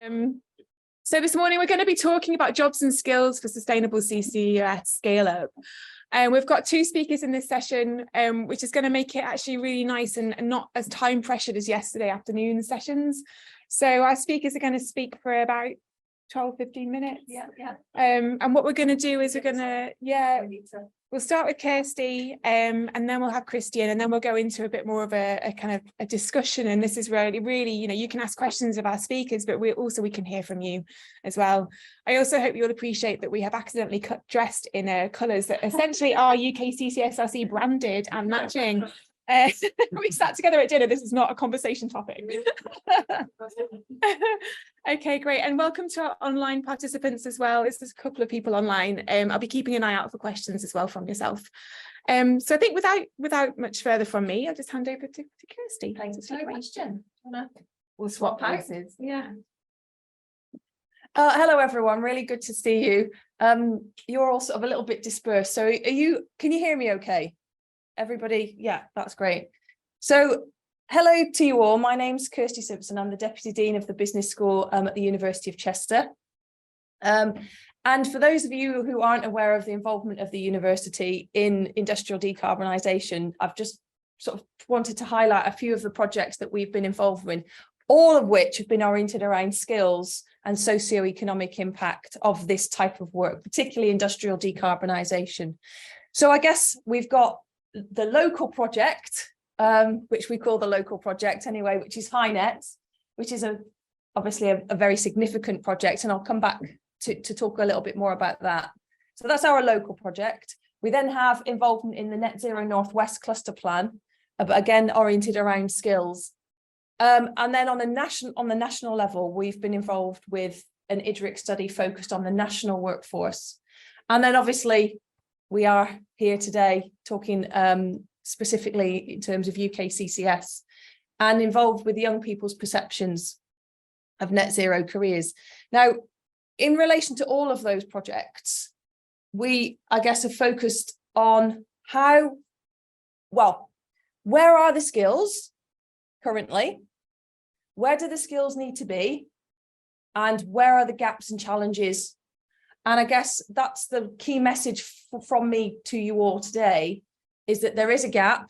So this morning we're going to be talking about jobs and skills for sustainable CCS scale up. And we've got two speakers in this session, which is going to make it actually really nice and not as time pressured as yesterday afternoon sessions. So our speakers are going to speak for about 12-15 minutes. And what we're going to do is we'll start with Kirstie, and then we'll have Kirstie in, and then we'll go into a bit more of a kind of a discussion. And this is really, you can ask questions of our speakers, but we can hear from you as well. I also hope you'll appreciate that we have accidentally dressed in colours that essentially are UKCCSRC branded and matching. We sat together at dinner. This is not a conversation topic. Okay, great. And welcome to our online participants as well. There's a couple of people online. I'll be keeping an eye out for questions as well from yourself. So I think without much further from me, I'll just hand over to Kirstie. Thanks so much, Jen. We'll swap places. Yeah. Hello, everyone. Really good to see you. You're all sort of a little bit dispersed. So can you hear me okay? Everybody? Yeah, that's great. So hello to you all. My name's Kirstie Simpson. I'm the Deputy Dean of the Business School at the University of Chester. And for those of you who aren't aware of the involvement of the university in industrial decarbonisation, I've just sort of wanted to highlight a few of the projects that we've been involved with, all of which have been oriented around skills and socio-economic impact of this type of work, particularly industrial decarbonisation. So I guess we've got the local project, which we call the local project anyway, which is HyNet, which is obviously a very significant project, and I'll come back to talk a little bit more about that. So that's our local project. We then have involvement in the Net Zero Northwest Cluster Plan, but again oriented around skills. And then on the national level, we've been involved with an IDRIC study focused on the national workforce. And then obviously we are here today talking specifically in terms of UKCCS and involved with young people's perceptions of net zero careers. Now, in relation to all of those projects, we, I guess, have focused on where are the skills currently? Where do the skills need to be? And where are the gaps and challenges? And I guess that's the key message from me to you all today, is that there is a gap.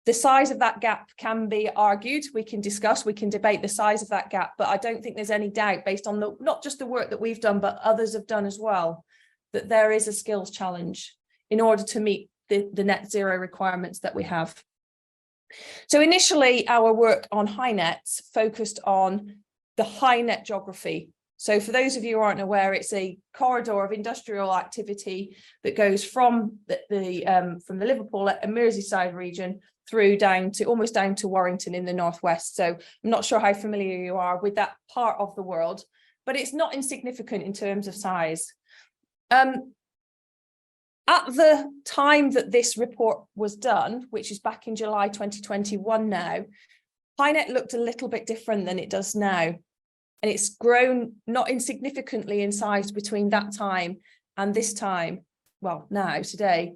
The size of that gap can be argued. We can discuss, we can debate the size of that gap, but I don't think there's any doubt based on not just the work that we've done, but others have done as well, that there is a skills challenge in order to meet the net zero requirements that we have. So initially, our work on HyNet focused on the HyNet geography. So for those of you who aren't aware, it's a corridor of industrial activity that goes from the Liverpool and Merseyside region through almost down to Warrington in the northwest. So I'm not sure how familiar you are with that part of the world, but it's not insignificant in terms of size. At the time that this report was done, which is back in July 2021 now, HyNet looked a little bit different than it does now. And it's grown not insignificantly in size between that time and this time, well, now, today,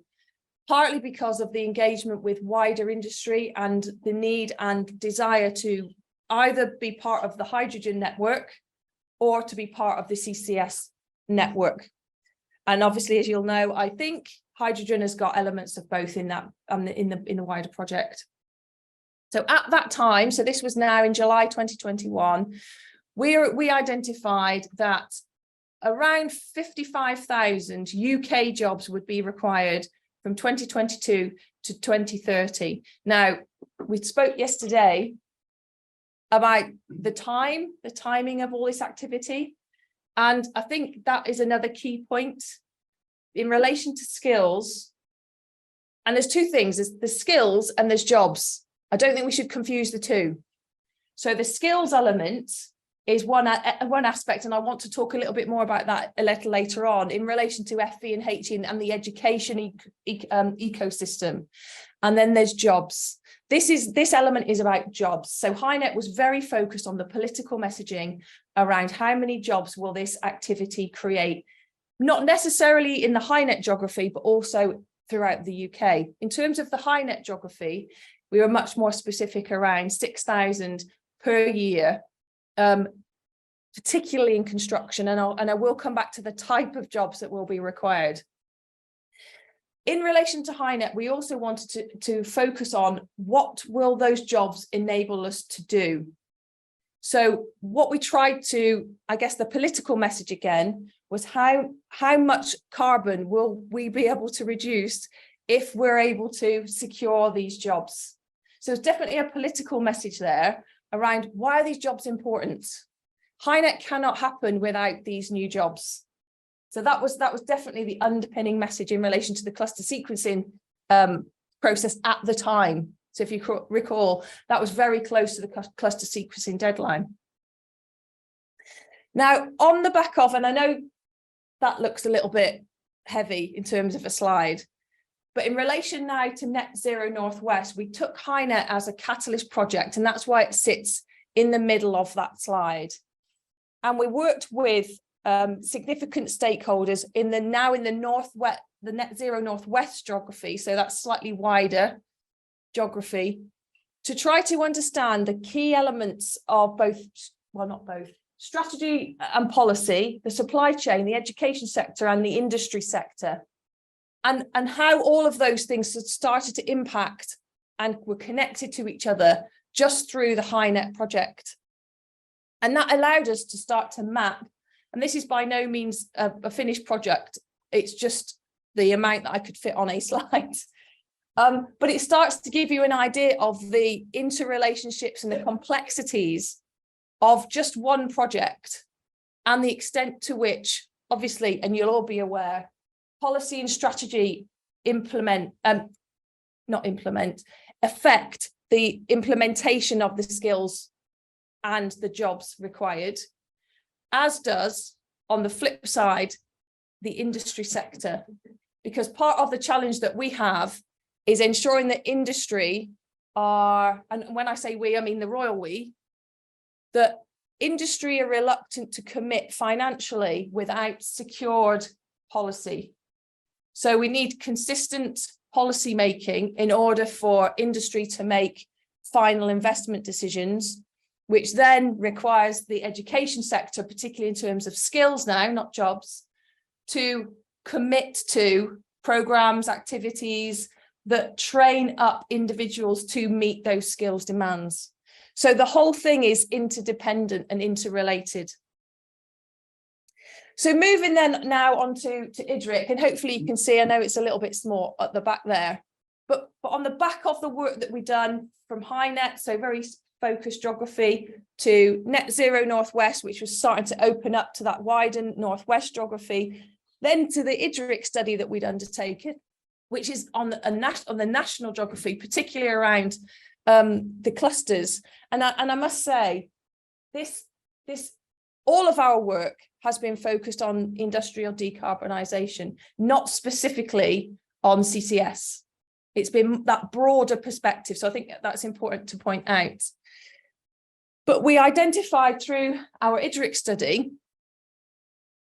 partly because of the engagement with wider industry and the need and desire to either be part of the hydrogen network or to be part of the CCS network. And obviously, as you'll know, I think hydrogen has got elements of both in that in the wider project. So at that time, so this was now in July 2021, we identified that around 55,000 UK jobs would be required from 2022 to 2030. Now, we spoke yesterday about the timing of all this activity. And I think that is another key point in relation to skills. And there's two things, there's the skills and there's jobs. I don't think we should confuse the two. So the skills element is one aspect, and I want to talk a little bit more about that a little later on in relation to FE and HE and the education ecosystem. And then there's jobs. This element is about jobs. So HyNet was very focused on the political messaging around how many jobs will this activity create, not necessarily in the HyNet geography, but also throughout the UK. In terms of the HyNet geography, we were much more specific, around 6,000 per year particularly in construction, and I will come back to the type of jobs that will be required. In relation to HyNet, we also wanted to focus on what will those jobs enable us to do. So what we tried to, I guess the political message again, was how much carbon will we be able to reduce if we're able to secure these jobs. So there's definitely a political message there around why are these jobs important. HyNet cannot happen without these new jobs. So that was definitely the underpinning message in relation to the cluster sequencing process at the time. So if you recall, that was very close to the cluster sequencing deadline. Now, on the back of, and I know that looks a little bit heavy in terms of a slide, but in relation now to Net Zero Northwest, we took HyNet as a catalyst project, and that's why it sits in the middle of that slide. And we worked with significant stakeholders in the Northwest, the Net Zero Northwest geography, so that's slightly wider geography, to try to understand the key elements of both, well, not both, strategy and policy, the supply chain, the education sector and the industry sector, and how all of those things had started to impact and were connected to each other just through the HyNet project. And that allowed us to start to map, and this is by no means a finished project, it's just the amount that I could fit on a slide. But it starts to give you an idea of the interrelationships and the complexities of just one project and the extent to which, obviously, and you'll all be aware, policy and strategy affect the implementation of the skills and the jobs required, as does, on the flip side, the industry sector. Because part of the challenge that we have is ensuring that industry are, and when I say we, I mean the royal we, that industry are reluctant to commit financially without secured policy. So we need consistent policy making in order for industry to make final investment decisions, which then requires the education sector, particularly in terms of skills now, not jobs, to commit to programs, activities that train up individuals to meet those skills demands. So the whole thing is interdependent and interrelated. So moving then now on to IDRIC, and hopefully you can see, I know it's a little bit small at the back there, but on the back of the work that we've done from HyNet, so very focused geography, to Net Zero Northwest, which was starting to open up to that widened Northwest geography, then to the IDRIC study that we'd undertaken, which is on the national geography, particularly around the clusters. And I must say, this all of our work has been focused on industrial decarbonisation, not specifically on CCS. It's been that broader perspective. So I think that's important to point out. But we identified through our IDRIC study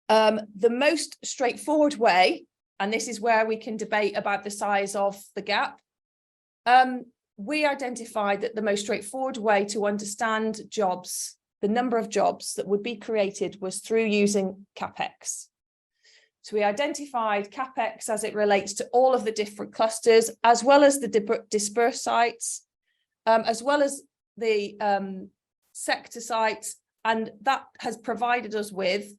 the most straightforward way, and this is where we can debate about the size of the gap. We identified that the most straightforward way to understand jobs, the number of jobs that would be created, was through using CapEx. So we identified CapEx as it relates to all of the different clusters, as well as the dispersed sites, as well as the sector sites, and that has provided us with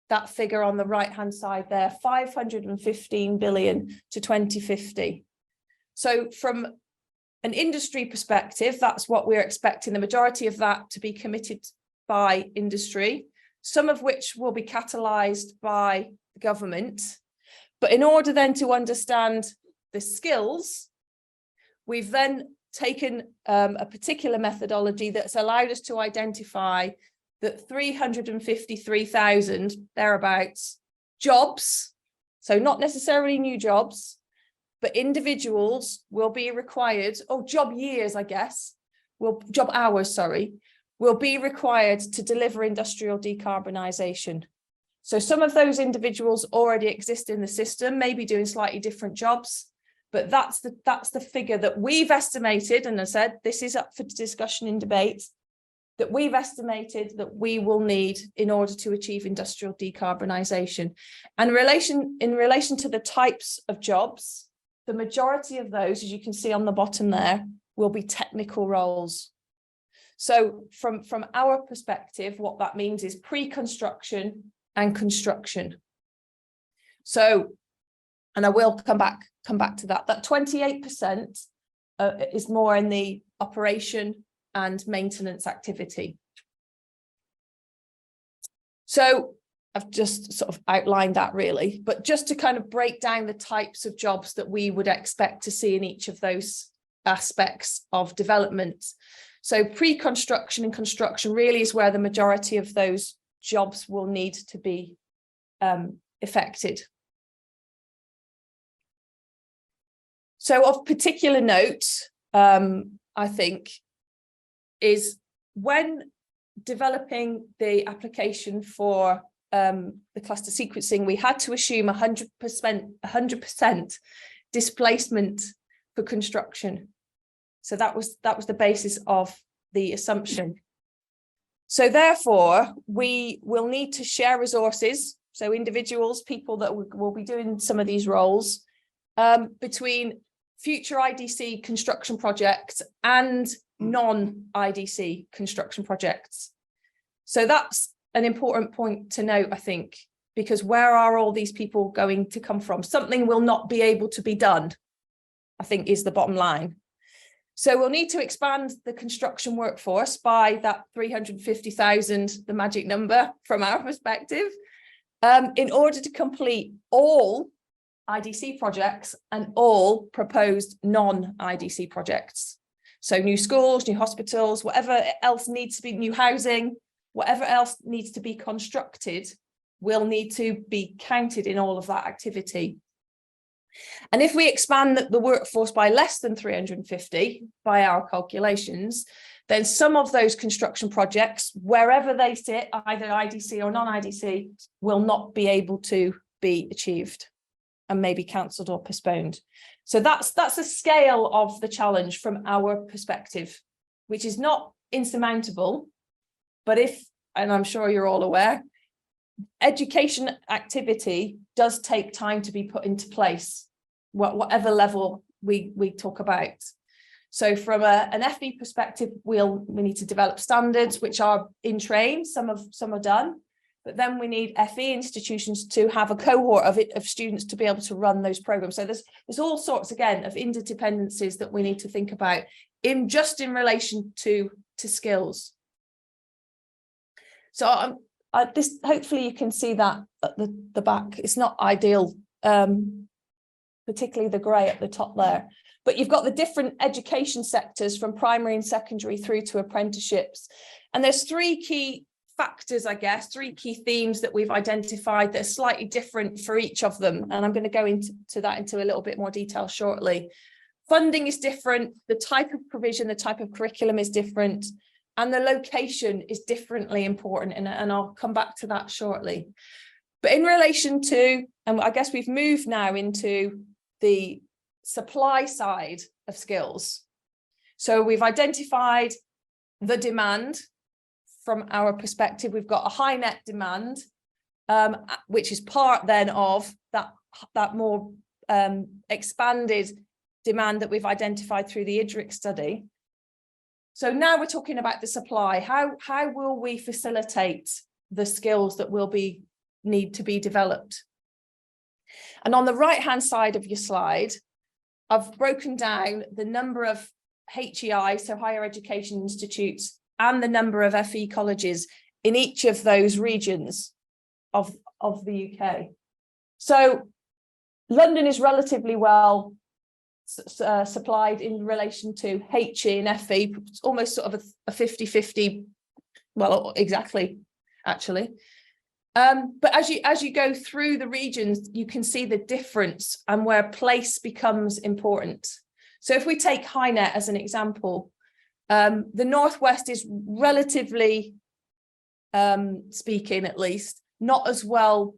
that figure on the right-hand side there, 515 billion to 2050. So from an industry perspective, that's what we're expecting, the majority of that to be committed by industry, some of which will be catalysed by the government. But in order then to understand the skills, we've then taken a particular methodology that's allowed us to identify that 353,000 thereabouts jobs, so not necessarily new jobs, but individuals will be required, or job years, I guess, job hours, sorry, will be required to deliver industrial decarbonisation. So some of those individuals already exist in the system, maybe doing slightly different jobs, but that's the figure that we've estimated, and I said this is up for discussion in debate, that we've estimated that we will need in order to achieve industrial decarbonisation. And in relation to the types of jobs, the majority of those, as you can see on the bottom there, will be technical roles. So from our perspective, what that means is pre-construction and construction. So, and I will come back to that. That 28% is more in the operation and maintenance activity. So I've just sort of outlined that really, but just to kind of break down the types of jobs that we would expect to see in each of those aspects of development. So pre-construction and construction really is where the majority of those jobs will need to be effected. So of particular note, I think, is when developing the application for the cluster sequencing, we had to assume 100% displacement for construction. So that was the basis of the assumption. So therefore, we will need to share resources. So individuals, people that will be doing some of these roles, between future IDC construction projects and non-IDC construction projects. So that's an important point to note, I think, because where are all these people going to come from? Something will not be able to be done, I think, is the bottom line. So we'll need to expand the construction workforce by that 350,000, the magic number from our perspective, in order to complete all IDC projects and all proposed non-IDC projects. So new schools, new hospitals, whatever else needs to be, new housing, whatever else needs to be constructed will need to be counted in all of that activity. And if we expand the workforce by less than 350 by our calculations, then some of those construction projects, wherever they sit, either IDC or non-IDC, will not be able to be achieved and may be cancelled or postponed. So that's a scale of the challenge from our perspective, which is not insurmountable. But and I'm sure you're all aware, education activity does take time to be put into place, whatever level we talk about. So from an FE perspective, we need to develop standards which are in train. Some are done, but then we need FE institutions to have a cohort of students to be able to run those programs. So there's all sorts, again, of interdependencies that we need to think about in relation to skills. So this, hopefully you can see that at the back. It's not ideal, particularly the grey at the top there. But you've got the different education sectors from primary and secondary through to apprenticeships. And there's three key factors, I guess, three key themes that we've identified that are slightly different for each of them. And I'm going to go into a little bit more detail shortly. Funding is different. The type of provision, the type of curriculum is different. And the location is differently important, and I'll come back to that shortly. But in relation to, and I guess we've moved now into the supply side of skills. So we've identified the demand from our perspective. We've got a high net demand, which is part then of that more expanded demand that we've identified through the IDRIC study. So now we're talking about the supply. How will we facilitate the skills that will need to be developed? And on the right-hand side of your slide, I've broken down the number of HEI, so higher education institutes, and the number of FE colleges in each of those regions of the UK. So London is relatively well supplied in relation to HE and FE, almost sort of a 50-50, well, exactly, actually. But as you go through the regions, you can see the difference and where place becomes important. So if we take HiNet as an example, the Northwest is relatively speaking, at least, not as well,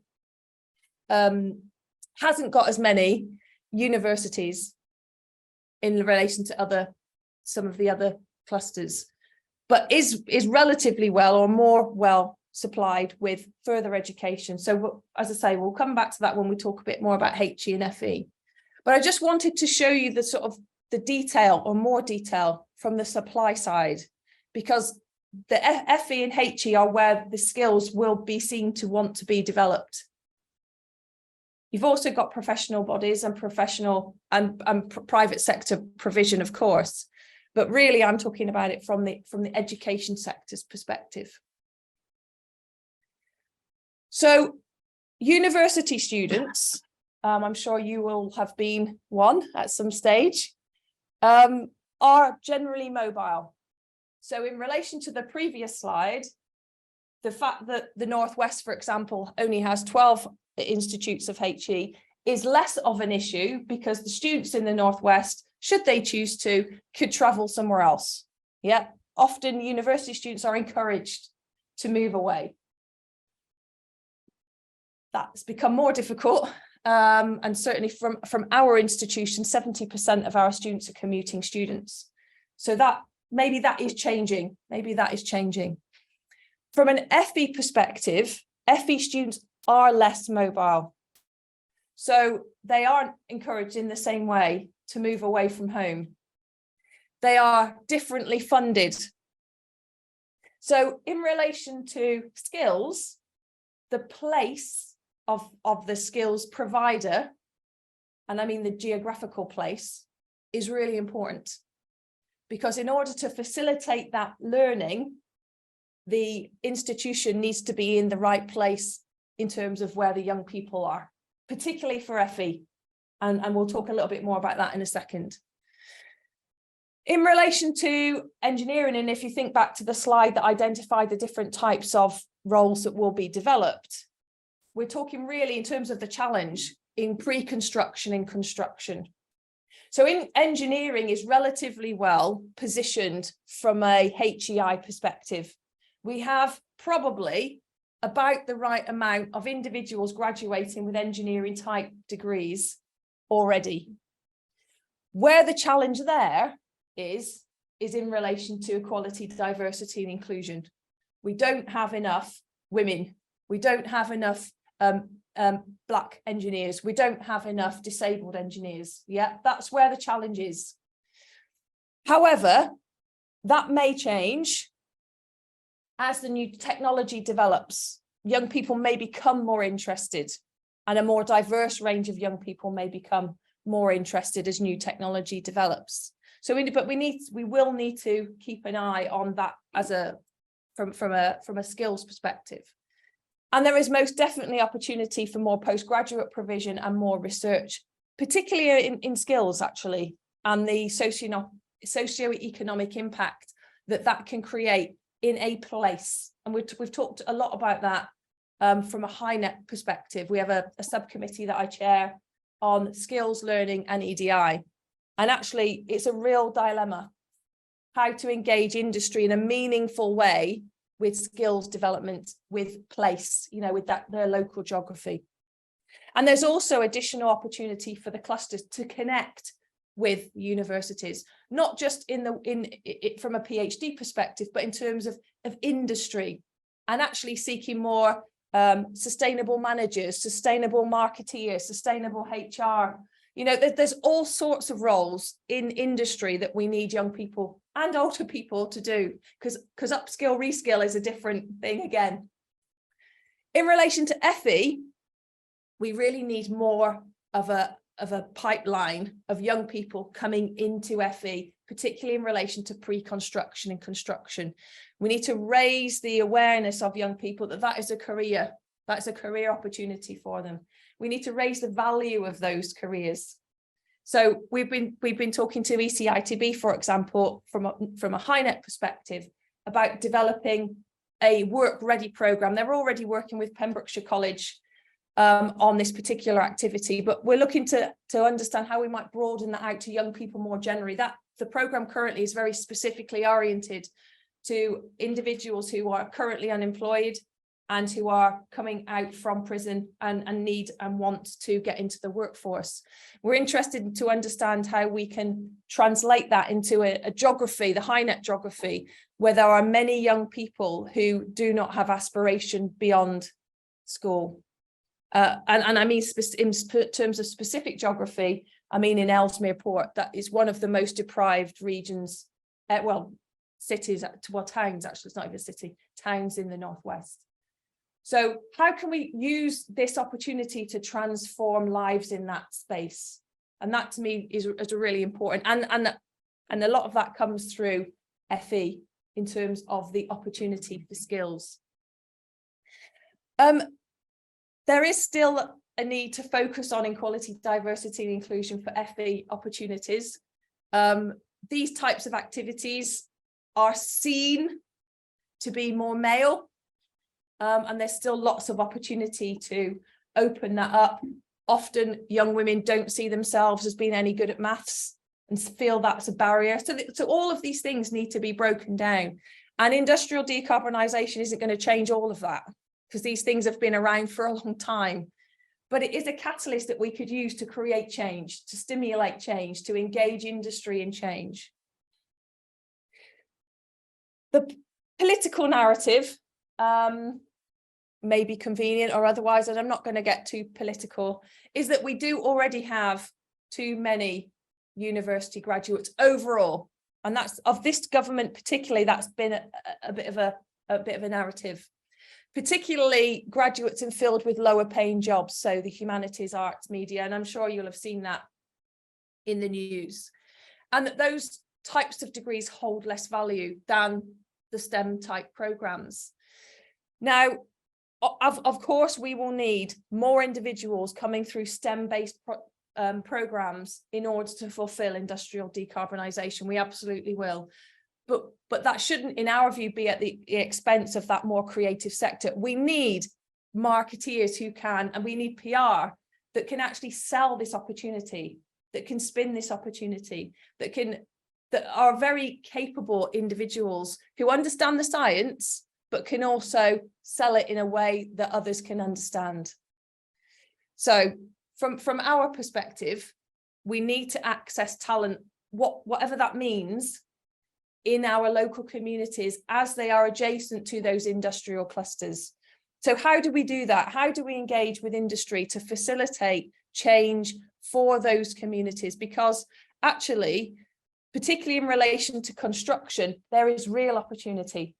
hasn't got as many universities in relation to some of the other clusters. but is relatively well or more well supplied with further education. So as I say, we'll come back to that when we talk a bit more about HE and FE. But I just wanted to show you the sort of the detail or more detail from the supply side, because the FE and HE are where the skills will be seen to want to be developed. You've also got professional bodies and professional and private sector provision, of course, but really I'm talking about it from the education sector's perspective. So university students, I'm sure you will have been one at some stage, are generally mobile. So in relation to the previous slide, the fact that the Northwest, for example, only has 12 institutes of HE is less of an issue, because the students in the Northwest, should they choose to, could travel somewhere else. Yeah, often university students are encouraged to move away. That's become more difficult. And certainly from our institution, 70% of our students are commuting students. So that maybe that is changing. Maybe that is changing. From an FE perspective, FE students are less mobile. So they aren't encouraged in the same way to move away from home. They are differently funded. So in relation to skills, the place of the skills provider, and I mean the geographical place, is really important, because in order to facilitate that learning, the institution needs to be in the right place in terms of where the young people are, particularly for FE, and we'll talk a little bit more about that in a second. In relation to engineering, and if you think back to the slide that identified the different types of roles that will be developed, we're talking really in terms of the challenge in pre-construction and construction. So in engineering is relatively well positioned from a HEI perspective. We have probably about the right amount of individuals graduating with engineering type degrees already. Where the challenge there is in relation to equality, diversity and inclusion. We don't have enough women. We don't have enough Black engineers. We don't have enough disabled engineers. Yeah, that's where the challenge is. However, that may change as the new technology develops. Young people may become more interested, and a more diverse range of young people may become more interested as new technology develops. So, we will need to keep an eye on that as from a skills perspective. And there is most definitely opportunity for more postgraduate provision and more research, particularly in skills, actually, and the socio-economic impact that can create in a place. And we've talked a lot about that from a HiNet perspective. We have a subcommittee that I chair on skills, learning and EDI. And actually, it's a real dilemma, how to engage industry in a meaningful way with skills development, with place, with their local geography. And there's also additional opportunity for the clusters to connect with universities, not just from a PhD perspective, but in terms of industry, and actually seeking more sustainable managers, sustainable marketeers, sustainable HR. There's all sorts of roles in industry that we need young people and older people to do, because upskill, reskill is a different thing again. In relation to FE, we really need more of a pipeline of young people coming into FE, particularly in relation to pre-construction and construction. We need to raise the awareness of young people that is a career. That's a career opportunity for them. We need to raise the value of those careers. So we've been talking to ECITB, for example, from a HiNet perspective, about developing a work-ready programme. They're already working with Pembrokeshire College on this particular activity, but we're looking to understand how we might broaden that out to young people more generally. That the programme currently is very specifically oriented to individuals who are currently unemployed, and who are coming out from prison and need and want to get into the workforce. We're interested to understand how we can translate that into a geography, the HyNet geography, where there are many young people who do not have aspiration beyond school. And I mean, in terms of specific geography, I mean in Ellesmere Port, that is one of the most deprived regions, cities, well, towns, actually, it's not even a city, towns in the northwest. So how can we use this opportunity to transform lives in that space? And that to me is really important. And a lot of that comes through FE in terms of the opportunity for skills. There is still a need to focus on equality, diversity and inclusion for FE opportunities. These types of activities are seen to be more male, and there's still lots of opportunity to open that up. Often young women don't see themselves as being any good at maths and feel that's a barrier. So all of these things need to be broken down. And industrial decarbonisation isn't going to change all of that, because these things have been around for a long time. But it is a catalyst that we could use to create change, to stimulate change, to engage industry in change. The political narrative may be convenient or otherwise, and I'm not going to get too political, is that we do already have too many university graduates overall. And that's of this government particularly, that's been a bit of a narrative. Particularly graduates in field with lower paying jobs, so the humanities, arts, media, and I'm sure you'll have seen that in the news. And that those types of degrees hold less value than the STEM type programs. Now, of course, we will need more individuals coming through STEM-based programs in order to fulfill industrial decarbonisation. We absolutely will. But that shouldn't, in our view, be at the expense of that more creative sector. We need marketeers who can, and we need PR that can actually sell this opportunity, that can spin this opportunity, that are very capable individuals who understand the science, but can also sell it in a way that others can understand. So from our perspective, we need to access talent, whatever that means, in our local communities as they are adjacent to those industrial clusters. So how do we do that? How do we engage with industry to facilitate change for those communities? Because actually, particularly in relation to construction, there is real opportunity.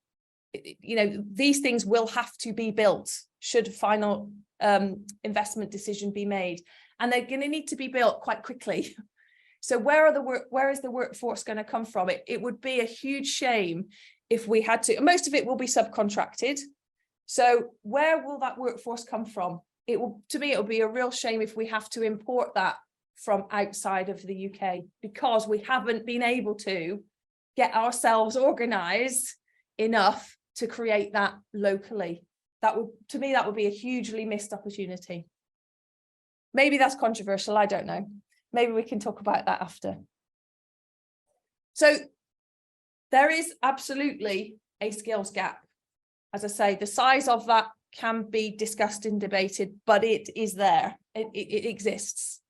You know, these things will have to be built should final investment decision be made, and they're going to need to be built quite quickly. So where is the workforce going to come from? It would be a huge shame if we had to. Most of it will be subcontracted. So where will that workforce come from? To me, it will be a real shame if we have to import that from outside of the UK, because we haven't been able to get ourselves organised enough to create that locally. To me, that would be a hugely missed opportunity. Maybe that's controversial, I don't know. Maybe we can talk about that after. So there is absolutely a skills gap. As I say, the size of that can be discussed and debated, but it is there. It exists.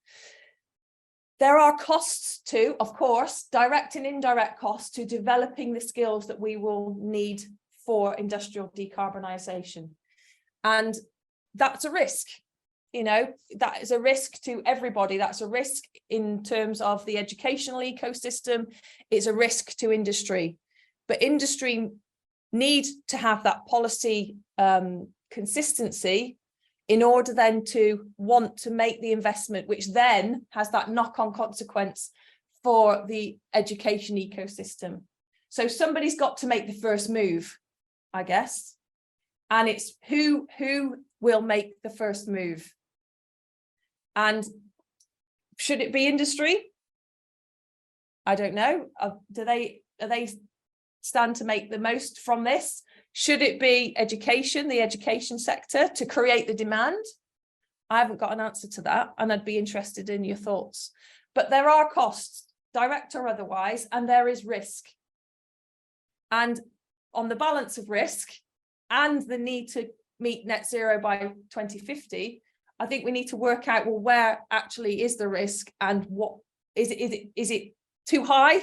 There are costs too, of course, direct and indirect costs to developing the skills that we will need for industrial decarbonisation. And that's a risk. You know, that is a risk to everybody. That's a risk in terms of the educational ecosystem. It's a risk to industry. But industry need to have that policy consistency in order then to want to make the investment, which then has that knock-on consequence for the education ecosystem. So somebody's got to make the first move, I guess. And it's who will make the first move. And should it be industry? I don't know. Are they stand to make the most from this? Should it be education, the education sector, to create the demand? I haven't got an answer to that, and I'd be interested in your thoughts. But there are costs, direct or otherwise, and there is risk. And on the balance of risk and the need to meet net zero by 2050, I think we need to work out, well, where actually is the risk, and what is it too high,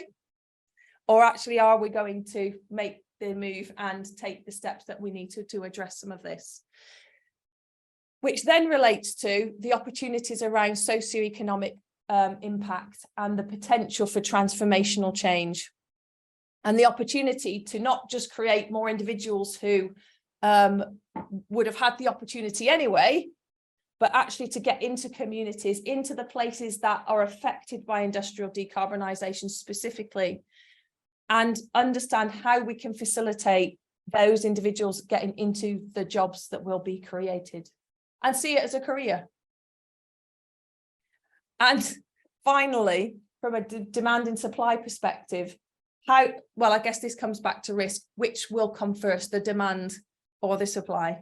or actually are we going to make the move and take the steps that we need to address some of this, which then relates to the opportunities around socioeconomic impact and the potential for transformational change, and the opportunity to not just create more individuals who would have had the opportunity anyway, but actually to get into communities, into the places that are affected by industrial decarbonisation specifically, and understand how we can facilitate those individuals getting into the jobs that will be created, and see it as a career. And finally, from a demand and supply perspective, well, I guess this comes back to risk. Which will come first, the demand or the supply?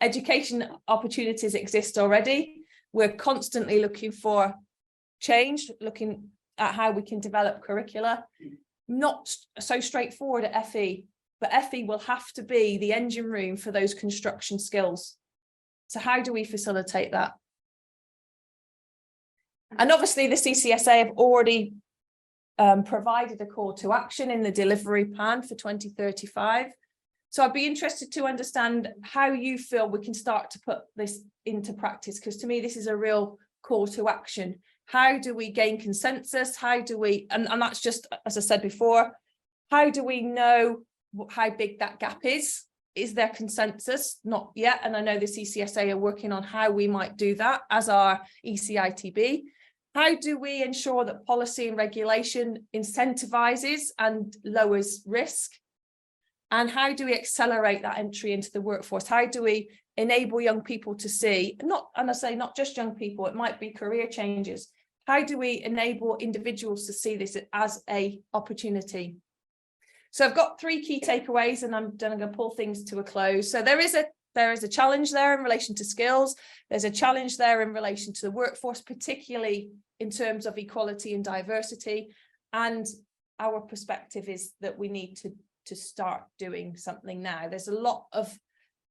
Education opportunities exist already. We're constantly looking for change, looking at how we can develop curricula. Not so straightforward at FE, but FE will have to be the engine room for those construction skills. So how do we facilitate that? And obviously the CCSA have already provided a call to action in the delivery plan for 2035. So I'd be interested to understand how you feel we can start to put this into practice, because to me, this is a real call to action. How do we gain consensus? How do we, and that's just, as I said before, how do we know how big that gap is? Is there consensus? Not yet. And I know the CCSA are working on how we might do that, as our ECITB. How do we ensure that policy and regulation incentivizes and lowers risk? And how do we accelerate that entry into the workforce? How do we enable young people to see, and I say not just young people, it might be career changes. How do we enable individuals to see this as an opportunity? So I've got 3 key takeaways, and I'm going to pull things to a close. So there is a challenge there in relation to skills. There's a challenge there in relation to the workforce, particularly in terms of equality and diversity. And our perspective is that we need to start doing something now. There's a lot of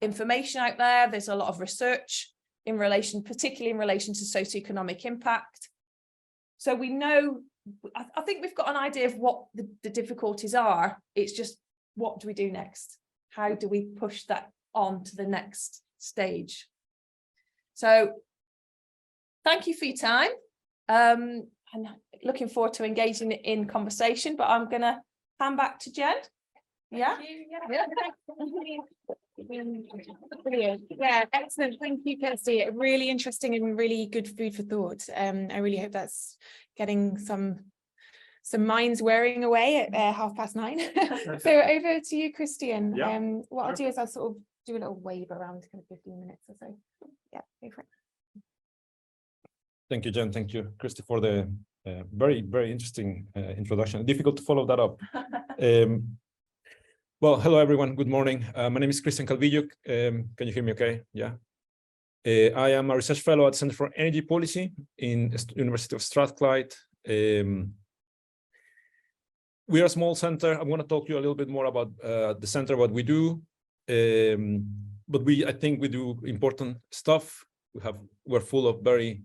information out there. There's a lot of research in relation, particularly in relation to socioeconomic impact. So we know, I think we've got an idea of what the difficulties are. It's just, what do we do next? How do we push that on to the next stage? So thank you for your time. And looking forward to engaging in conversation, but I'm going to hand back to Jen. Yeah. Brilliant. Yeah, excellent. Thank you, Kirstie. Really interesting and really good food for thought. I really hope that's getting some minds wearing away at 9:30. So over to you, Christian. Yeah. What I'll do is I'll sort of do a little wave around kind of 15 minutes or so. Yeah, go for it. Thank you, Jen. Thank you, Kirstie, for the very, very interesting introduction. Difficult to follow that up. Well, hello, everyone. Good morning. My name is Calvillo. Can you hear me okay? Yeah. I am a research fellow at Center for Energy Policy in University of Strathclyde. We are a small center. I'm going to talk to you a little bit more about the center, what we do. But I think we do important stuff. We're full of very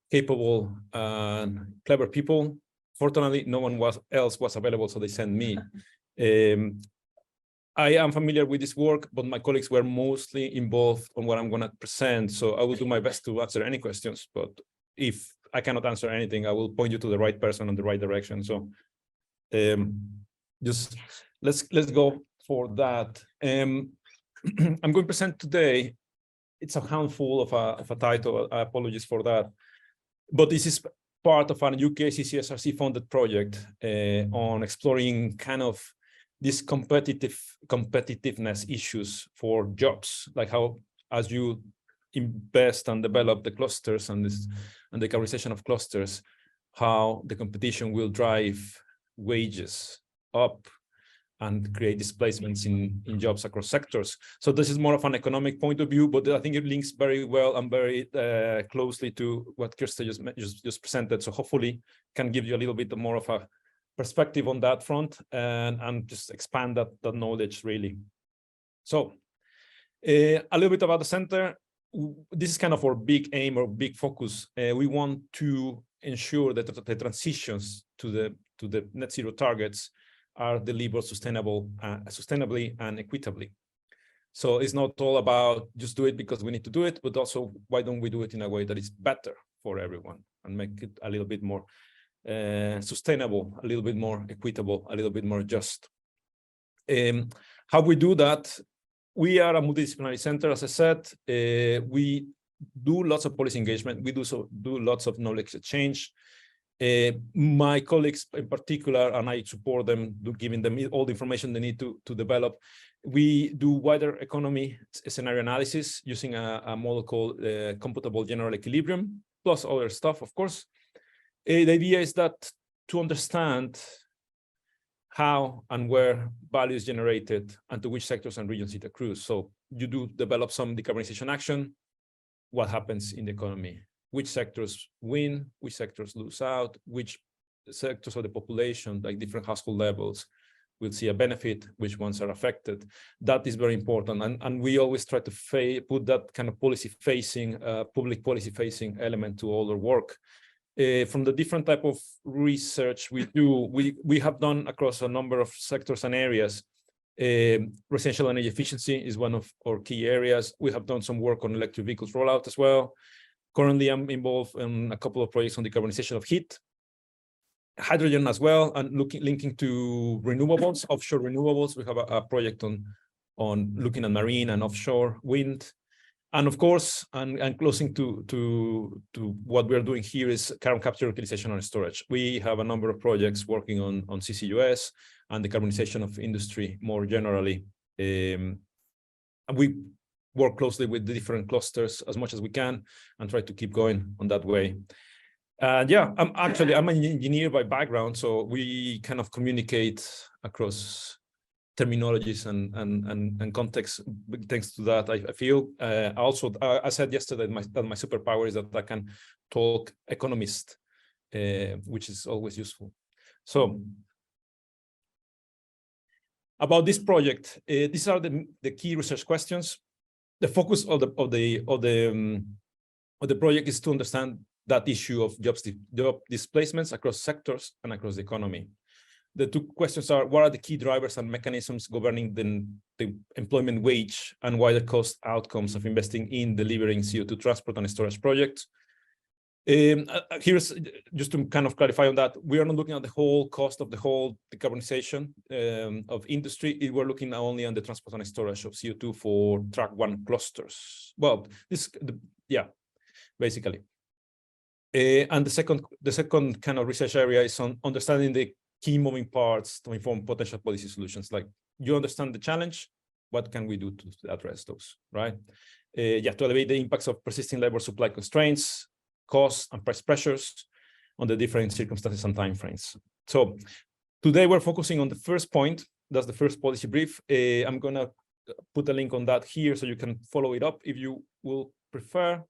capable and clever people. Fortunately, no one else was available, so they sent me. I am familiar with this work, but my colleagues were mostly involved on what I'm going to present. So I will do my best to answer any questions, but if I cannot answer anything, I will point you to the right person in the right direction. So just let's go for that. I'm going to present today. It's a handful of a title. I apologize for that. But this is part of an UKCCSRC funded project on exploring kind of these competitiveness issues for jobs, like how, as you invest and develop the clusters and the categorization of clusters, how the competition will drive wages up and create displacements in jobs across sectors. So this is more of an economic point of view, but I think it links very well and very closely to what Kirstie just presented. So hopefully can give you a little bit more of a perspective on that front and just expand that knowledge really. So A little bit about the center. This is kind of our big aim or big focus. We want to ensure that the transitions to the net zero targets are delivered sustainably and equitably. So it's not all about just do it because we need to do it, but also why don't we do it in a way that is better for everyone and make it a little bit more sustainable, a little bit more equitable, a little bit more just. How we do that? We are a multidisciplinary center, as I said. We do lots of policy engagement. We do lots of knowledge exchange. My colleagues in particular, and I support them, giving them all the information they need to develop. We do wider economy scenario analysis using a model called computable general equilibrium, plus other stuff, of course. The idea is that to understand how and where value is generated and to which sectors and regions it accrues. So you do develop some decarbonization action, what happens in the economy, which sectors win, which sectors lose out, which sectors of the population, like different household levels, will see a benefit, which ones are affected. That is very important. And we always try to put that kind of policy-facing, public policy-facing element to all our work. From the different type of research we do, we have done across a number of sectors and areas. Residential energy efficiency is one of our key areas. We have done some work on electric vehicles rollout as well. Currently, I'm involved in a couple of projects on decarbonization of heat, hydrogen as well, and linking to renewables, offshore renewables. We have a project on looking at marine and offshore wind. And of course, and closing to what we are doing here is carbon capture, utilization, and storage. We have a number of projects working on CCUS and the decarbonization of industry more generally. And we work closely with the different clusters as much as we can and try to keep going on that way. Yeah, I'm an engineer by background, so we kind of communicate across terminologies and context. Thanks to that, I feel also I said yesterday that my superpower is that I can talk economist, which is always useful. So about this project, these are the key research questions. The focus of the project is to understand that issue of job displacements across sectors and across the economy. The two questions are, what are the key drivers and mechanisms governing the employment wage and wider cost outcomes of investing in delivering CO2 transport and storage projects? Here's just to kind of clarify on that, we are not looking at the whole cost of the whole decarbonization of industry. We're looking only on the transport and storage of CO2 for track 1 clusters. Well, basically. And the second kind of research area is on understanding the key moving parts to inform potential policy solutions. Like, you understand the challenge, what can we do to address those, right? To elevate the impacts of persisting labor supply constraints, costs and price pressures on the different circumstances and timeframes. So today we're focusing on the first point. That's the first policy brief. I'm gonna put a link on that here so you can follow it up if you will prefer.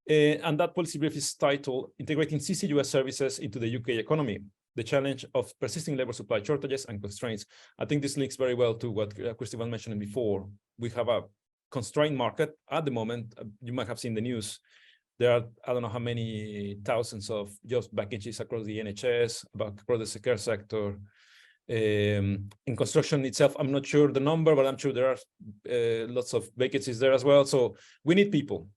And that policy brief is titled Integrating CCUS Services into the UK Economy, the Challenge of Persisting Labor Supply Shortages and Constraints. I think this links very well to what Kirstie was mentioning before. We have a constrained market at the moment. You might have seen the news. There are, I don't know how many thousands of jobs vacancies across the NHS, across the care sector. In construction itself, I'm not sure the number, but I'm sure there are lots of vacancies there as well. So we need people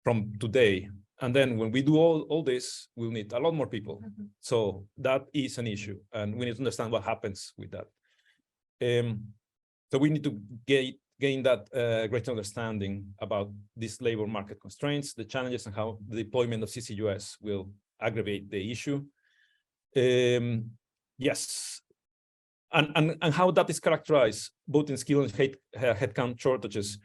from today. And then when we do all this, we'll need a lot more people. Mm-hmm. So that is an issue. And we need to understand what happens with that. So we need to gain that greater understanding about these labor market constraints, the challenges, and how the deployment of CCUS will aggravate the issue. Yes, and how that is characterized, both in skill and headcount shortages.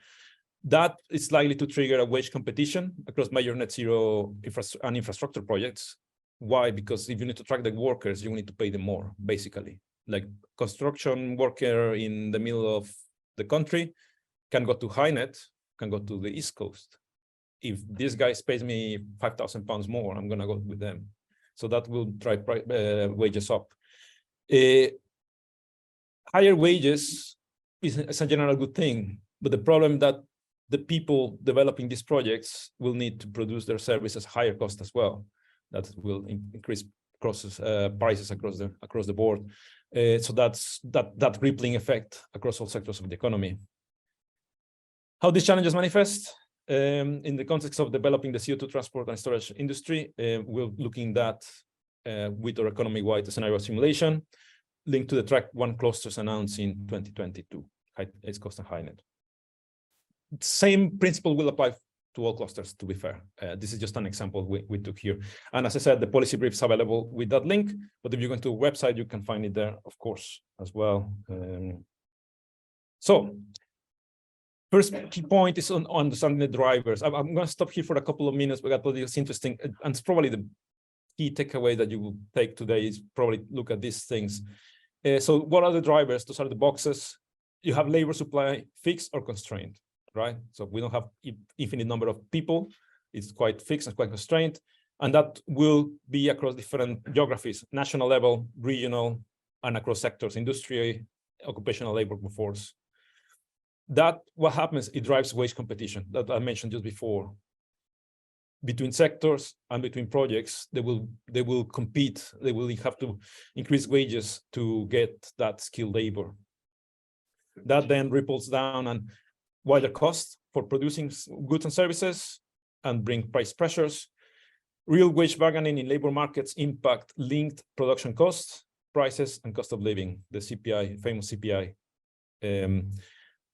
That is likely to trigger a wage competition across major net zero infrastructure projects. Why? Because if you need to track the workers, you need to pay them more, basically. Like construction worker in the middle of the country can go to HyNet, can go to the East Coast. If this guy pays me £5,000 more, I'm going to go with them. So that will drive wages up. Higher wages is a general good thing, but the problem that the people developing these projects will need to produce their services higher cost as well. That will increase prices across the board. So that's that rippling effect across all sectors of the economy. How these challenges manifest in the context of developing the CO2 transport and storage industry, we're looking at with our economy-wide scenario simulation linked to the track 1 clusters announced in 2022, It's cost and HyNet. Same principle will apply to all clusters, to be fair. This is just an example we took here. And as I said, the policy brief is available with that link, but if you go to a website, you can find it there, of course, as well. So first key point is on understanding the drivers. I'm going to stop here for a couple of minutes, but I thought it was interesting, and it's probably the key takeaway that you will take today is probably look at these things. So what are the drivers? Those are the boxes. You have labor supply fixed or constrained, right? So we don't have infinite number of people. It's quite fixed and quite constrained. And that will be across different geographies, national level, regional, and across sectors, industry, occupational labor force. That what happens, it drives wage competition that I mentioned just before. Between sectors and between projects, they will compete. They will have to increase wages to get that skilled labor. That then ripples down and wider costs for producing goods and services and bring price pressures. Real wage bargaining in labor markets impact linked production costs, prices, and cost of living, the CPI, famous CPI.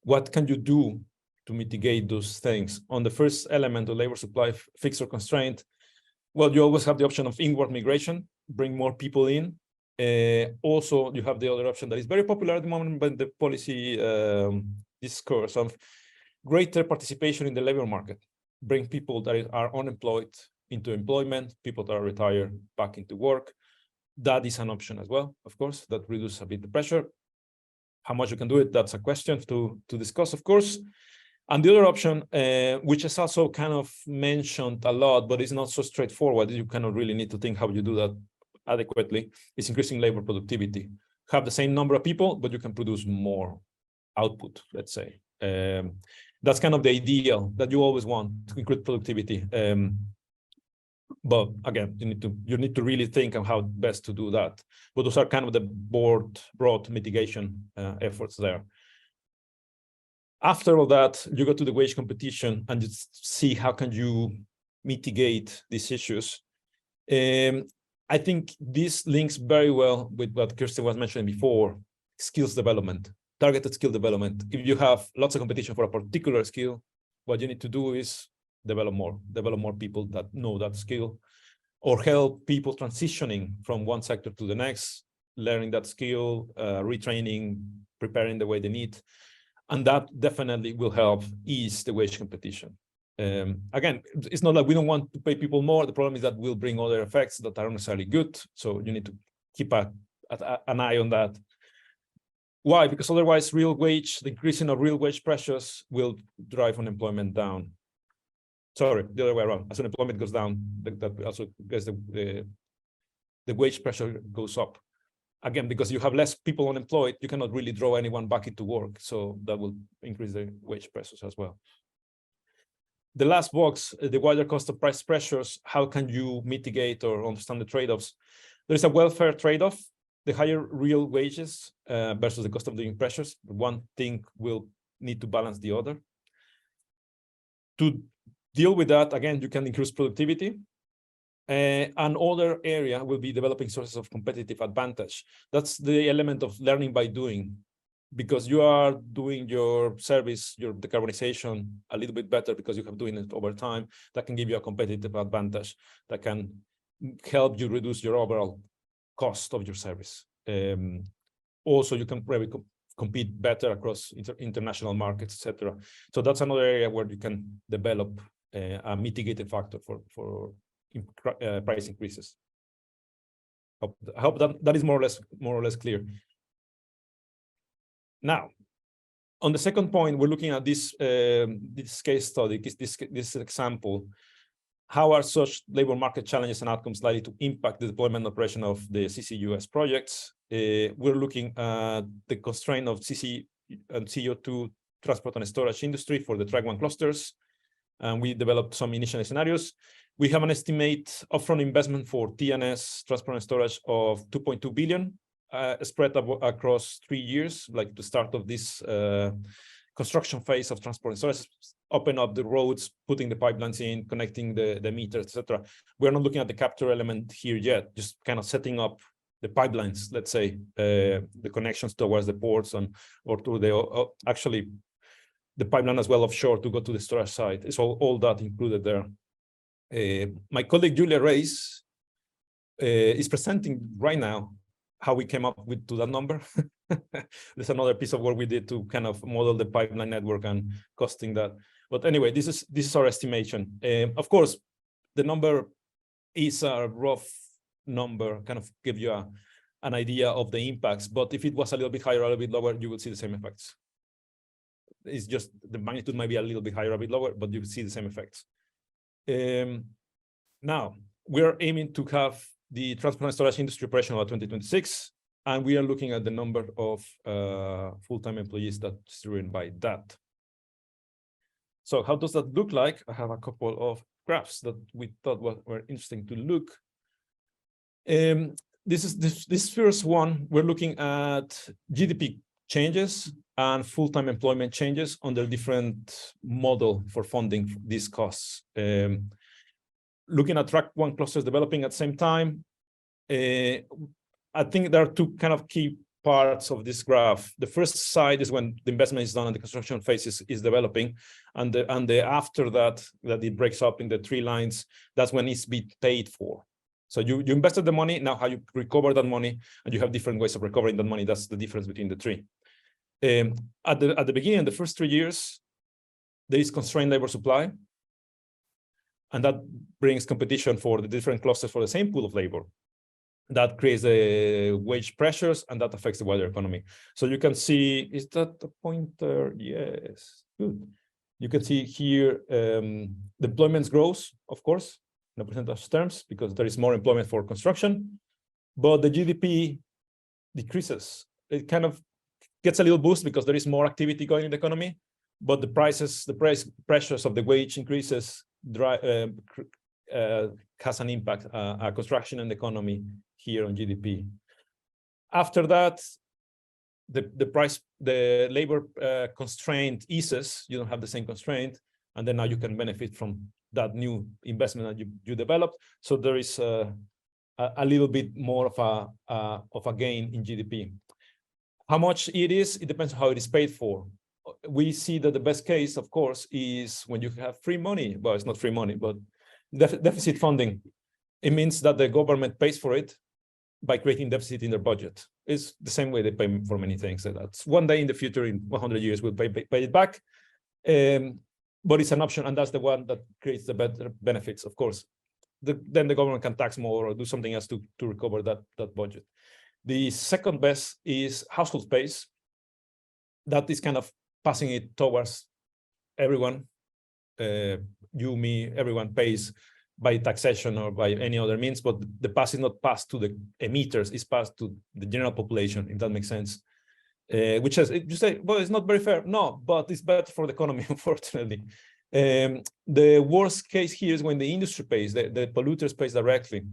What can you do to mitigate those things? On the first element, the labor supply fixed or constraint, well, you always have the option of inward migration, bring more people in. Also, you have the other option that is very popular at the moment, but the policy discourse of greater participation in the labor market, bring people that are unemployed into employment, people that are retired back into work. That is an option as well, of course, that reduces a bit the pressure. How much you can do it, that's a question to discuss, of course. And the other option, which is also kind of mentioned a lot, but it's not so straightforward, you cannot really need to think how you do that adequately, is increasing labor productivity. Have the same number of people, but you can produce more output, let's say. That's kind of the ideal that you always want to increase productivity. But again, you need to really think of how best to do that. But those are kind of the broad mitigation efforts there. After all that, you go to the wage competition and you see how can you mitigate these issues. I think this links very well with what Kirstie was mentioning before, skills development, targeted skill development. If you have lots of competition for a particular skill, what you need to do is develop more people that know that skill, or help people transitioning from one sector to the next, learning that skill, retraining, preparing the way they need. And that definitely will help ease the wage competition. Again, it's not like we don't want to pay people more. The problem is that will bring other effects that aren't necessarily good. So you need to keep an eye on that. Why? Because otherwise the increasing of real wage pressures will drive unemployment down. Sorry, the other way around. As unemployment goes down, that also because the wage pressure goes up. Again, because you have less people unemployed, you cannot really draw anyone back into work. So that will increase the wage pressures as well. The last box, the wider cost of price pressures, how can you mitigate or understand the trade-offs? There's a welfare trade-off, the higher real wages versus the cost of living pressures. One thing will need to balance the other. To deal with that, again, you can increase productivity. Another area will be developing sources of competitive advantage. That's the element of learning by doing, because you are doing your service, your decarbonization a little bit better because you have doing it over time. That can give you a competitive advantage that can help you reduce your overall cost of your service. Also, you can probably compete better across international markets, etc. So that's another area where you can develop a mitigating factor for price increases. I hope that is more or less clear. Now, on the second point, we're looking at this case study, this example. How are such labor market challenges and outcomes likely to impact the deployment operation of the CCUS projects? We're looking at the constraint of CC and CO2 transport and storage industry for the track 1 clusters. And we developed some initial scenarios. We have an estimate upfront investment for TNS, transport and storage, of 2.2 billion, spread across 3 years, like the start of this construction phase of transport and storage, open up the roads, putting the pipelines in, connecting the meters, etc. We're not looking at the capture element here yet, just kind of setting up the pipelines, let's say, the connections towards the ports or to the actually the pipeline as well offshore to go to the storage site. It's all that included there. My colleague Julia Reyes is presenting right now how we came up to that number. There's another piece of work we did to kind of model the pipeline network and costing that. But anyway, this is our estimation. Of course, the number is a rough number, kind of give you an idea of the impacts. But if it was a little bit higher or a little bit lower, you will see the same effects. It's just the magnitude might be a little bit higher or a bit lower, but you will see the same effects. Now, we're aiming to have the transport and storage industry operational by 2026, and we are looking at the number of full-time employees that's driven by that. So how does that look like? I have a couple of graphs that we thought were interesting to look. This first one, we're looking at GDP changes and full-time employment changes under different model for funding these costs. Looking at track 1 clusters developing at the same time, I think there are two kind of key parts of this graph. The first side is when the investment is done and the construction phase is developing, and after that it breaks up in the 3 lines. That's when it's being paid for. So you invested the money, now how you recover that money, and you have different ways of recovering that money. That's the difference between the 3. At the beginning, the first 3 years, there is constrained labor supply, and that brings competition for the different clusters for the same pool of labor. That creates wage pressures, and that affects the wider economy. So you can see, is that the pointer? Yes, good. You can see here the employment grows, of course, in percentage terms, because there is more employment for construction, but the GDP decreases. It kind of gets a little boost because there is more activity going in the economy, but the price pressures of the wage increases has an impact, construction and economy here on GDP. After that, the labor constraint eases. You don't have the same constraint, and then now you can benefit from that new investment that you developed. So there is a little bit more of a gain in GDP. How much it is, it depends on how it is paid for. We see that the best case, of course, is when you have free money. Well, it's not free money, but deficit funding. It means that the government pays for it by creating deficit in their budget. It's the same way they pay for many things. That's one day in the future, in 100 years, we'll pay it back. But it's an option, and that's the one that creates the better benefits, of course. Then the government can tax more or do something else to recover that budget. The second best is household space. That is kind of passing it towards everyone. You, me, everyone pays by taxation or by any other means, but the pass is not passed to the emitters, it's passed to the general population, if that makes sense. Which is, you say, well, it's not very fair. No, but it's better for the economy, unfortunately. The worst case here is when the industry pays, the polluters pays directly.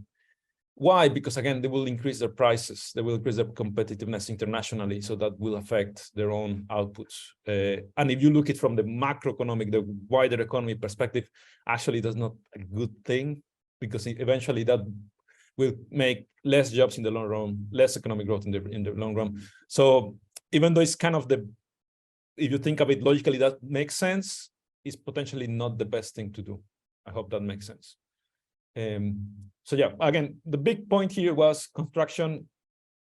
Why? Because again, they will increase their prices, they will increase their competitiveness internationally, so that will affect their own outputs. And if you look at it from the macroeconomic, the wider economy perspective, actually that's not a good thing, because eventually that will make less jobs in the long run, less economic growth in the long run. So even though it's kind of if you think of it logically, that makes sense, it's potentially not the best thing to do. I hope that makes sense. So yeah, again, the big point here was construction.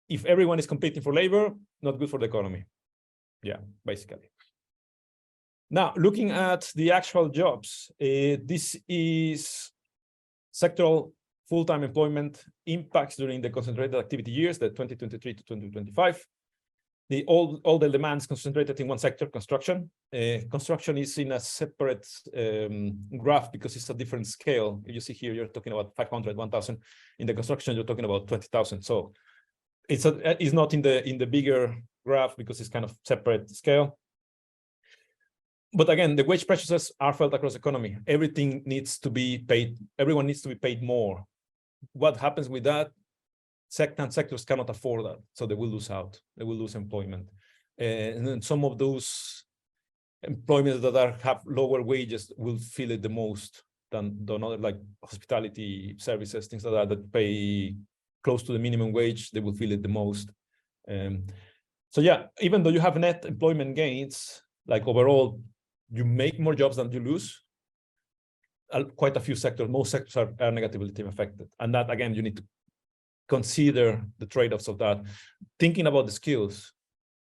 If everyone is competing for labor, not good for the economy. Yeah, basically. Now, looking at the actual jobs, this is sectoral full-time employment impacts during the concentrated activity years, the 2023 to 2025. All the demands concentrated in one sector, construction. Construction is in a separate graph because it's a different scale. You see here, you're talking about 500, 1,000. In the construction, you're talking about 20,000. So it's not in the bigger graph because it's kind of separate scale. But again, the wage pressures are felt across the economy. Everything needs to be paid. Everyone needs to be paid more. What happens with that? Certain sectors cannot afford that, so they will lose out. They will lose employment, and then some of those employments that have lower wages will feel it the most than other, like hospitality services, things like that, that pay close to the minimum wage. They will feel it the most. So yeah, even though you have net employment gains, like overall, you make more jobs than you lose. Quite a few sectors, most sectors are negatively affected, and that again, you need to consider the trade-offs of that. Thinking about the skills,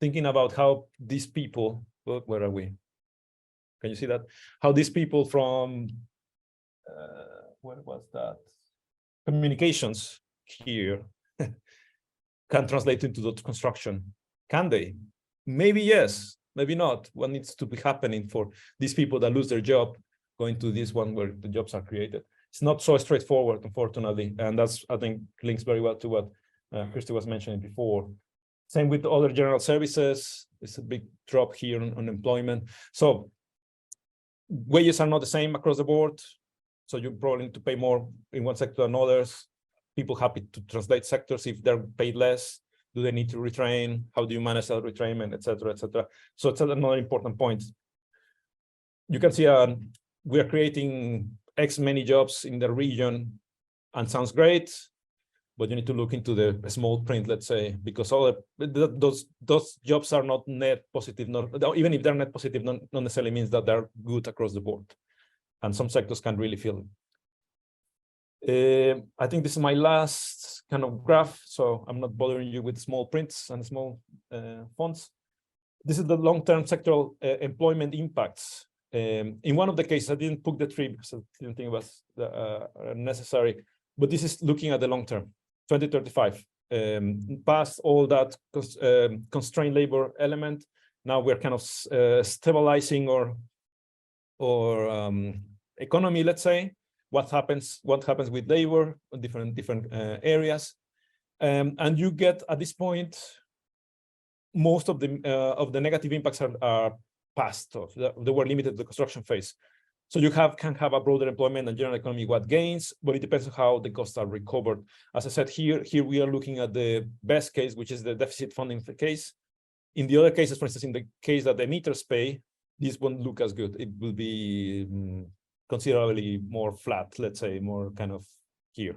thinking about how these people, where are we? Can you see that? How these people from, where was that? Communications here can translate into the construction. Can they? Maybe yes, maybe not. What needs to be happening for these people that lose their job, going to this one where the jobs are created? It's not so straightforward, unfortunately. And that's, I think, links very well to what Kirstie was mentioning before. Same with other general services. It's a big drop here on employment. So wages are not the same across the board. So you probably need to pay more in one sector than others. People happy to translate sectors if they're paid less. Do they need to retrain? How do you manage that retrainment, et cetera, et cetera? So it's another important point. You can see we are creating X many jobs in the region, and sounds great, but you need to look into the small print, let's say, because all those jobs are not net positive. Even if they're net positive, not necessarily means that they're good across the board, and some sectors can really feel it. I think this is my last kind of graph, so I'm not bothering you with small prints and small fonts. This is the long-term sectoral employment impacts. In one of the cases, I didn't put the tree because I didn't think it was necessary, but this is looking at the long term, 2035. Past all that constrained labor element, now we're kind of stabilizing or economy, let's say. What happens with labor in different areas, and you get at this point most of the negative impacts are past. They were limited to the construction phase. So you can have a broader employment and general economy what gains, but it depends on how the costs are recovered. As I said, here we are looking at the best case, which is the deficit funding case. In the other cases, for instance, in the case that the emitters pay, this won't look as good. It will be considerably more flat, let's say, more kind of here.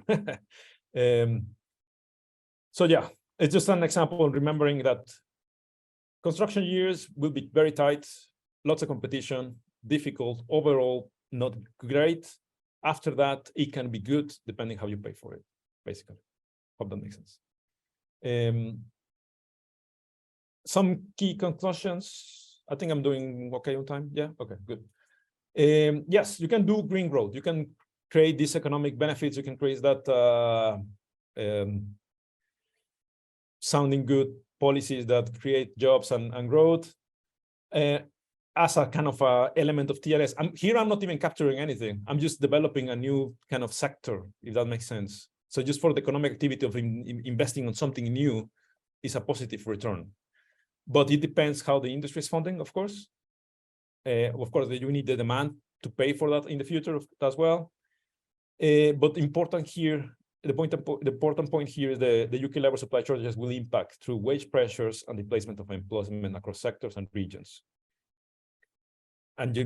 So yeah, it's just an example, remembering that construction years will be very tight, lots of competition, difficult, overall not great. After that, it can be good, depending how you pay for it, basically. Hope that makes sense. Some key conclusions. I think I'm doing okay on time. Yeah, okay, good. Yes, you can do green growth. You can create these economic benefits. You can create that sounding good policies that create jobs and growth as a kind of element of TLS. I'm not even capturing anything. I'm just developing a new kind of sector, if that makes sense. So just for the economic activity of investing on something new is a positive return. But it depends how the industry is funding, of course. Of course, you need the demand to pay for that in the future as well. But important here, the important point here is the UK labor supply shortages will impact through wage pressures and displacement of employment across sectors and regions. And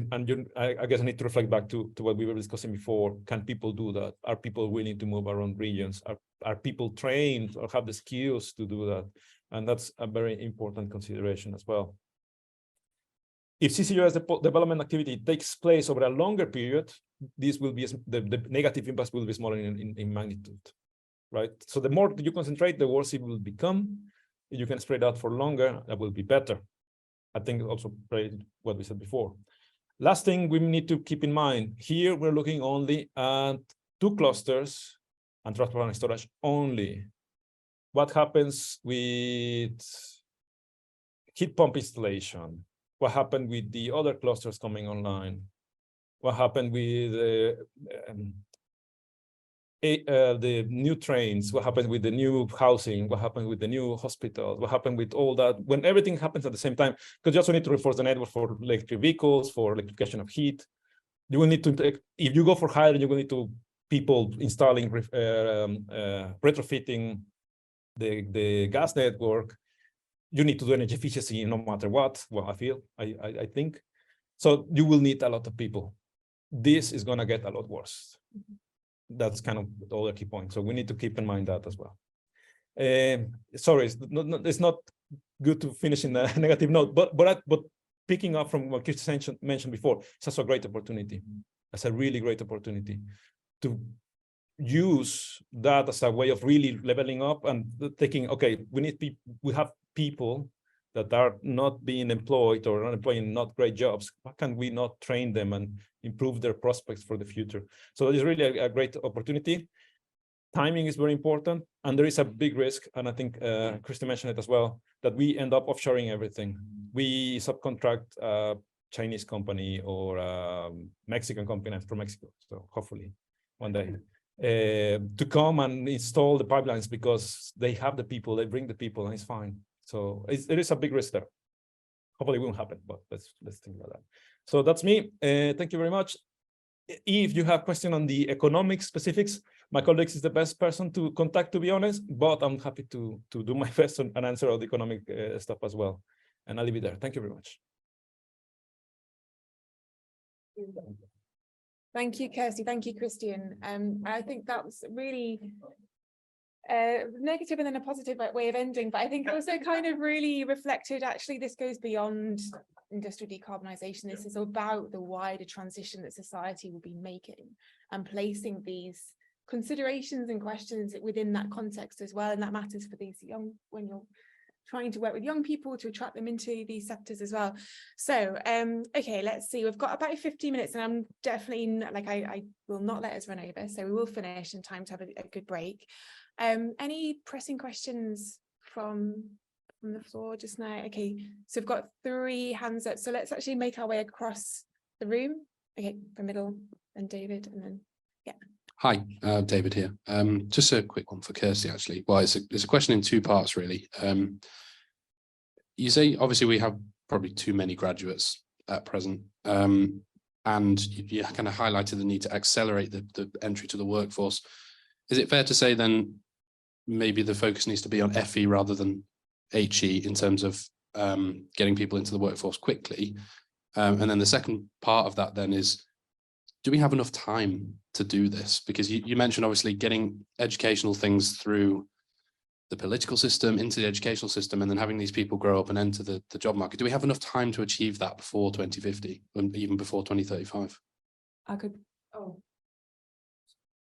I guess I need to reflect back to what we were discussing before. Can people do that? Are people willing to move around regions? Are people trained or have the skills to do that? And that's a very important consideration as well. If CCUS development activity takes place over a longer period, this will be the negative impacts will be smaller in magnitude, right? So the more you concentrate, the worse it will become. If you can spread out for longer, that will be better. I think also what we said before. Last thing we need to keep in mind, here we're looking only at 2 clusters and transport and storage only. What happens with heat pump installation? What happened with the other clusters coming online? What happened with the new trains, what happens with the new housing, what happens with the new hospitals, what happens with all that, when everything happens at the same time, because you also need to reinforce the network for electric vehicles, for electrification of heat. You will need to, if you go for hydrogen, you will need to people installing, retrofitting the gas network. You need to do energy efficiency no matter what. Well, I think. So you will need a lot of people. This is going to get a lot worse. That's kind of the other key point. So we need to keep in mind that as well. Sorry, it's not good to finish in a negative note, but picking up from what Kirstie mentioned before, it's also a great opportunity. It's a really great opportunity to use that as a way of really leveling up and thinking, okay, we have people that are not being employed or not employing not great jobs. Why can we not train them and improve their prospects for the future? So it is really a great opportunity. Timing is very important, and there is a big risk, and I think Kirstie mentioned it as well, that we end up offshoring everything. We subcontract a Chinese company or a Mexican company from Mexico, so hopefully one day, to come and install the pipelines because they have the people, they bring the people, and it's fine. So there is a big risk there. Hopefully it won't happen, but let's think about that. So that's me. Thank you very much. If you have questions on the economic specifics, my colleagues is the best person to contact, to be honest, but I'm happy to do my best and answer all the economic stuff as well. And I'll leave it there. Thank you very much. Thank you, Kirstie. Thank you, Christian. I think that was really negative and then a positive way of ending, but I think also kind of really reflected, actually, this goes beyond industrial decarbonisation. This is about the wider transition that society will be making and placing these considerations and questions within that context as well. And that matters for these young, when you're trying to work with young people to attract them into these sectors as well. So, okay, let's see. We've got about 15 minutes and I'm definitely not, like, I will not let us run over. So we will finish in time to have a good break. Any pressing questions from the floor just now? Okay, so we've got 3 hands up. So let's actually make our way across the room. Okay, from middle, and David, and then, yeah. Hi, David here. Just a quick one for Kirstie, actually. Well, it's a question in 2 parts, really. You say, obviously, we have probably too many graduates at present, and you kind of highlighted the need to accelerate the entry to the workforce. Is it fair to say then maybe the focus needs to be on FE rather than HE in terms of getting people into the workforce quickly? And then the second part of that then is, do we have enough time to do this? Because you mentioned obviously getting educational things through the political system into the educational system and then having these people grow up and enter the job market. Do we have enough time to achieve that before 2050 and even before 2035?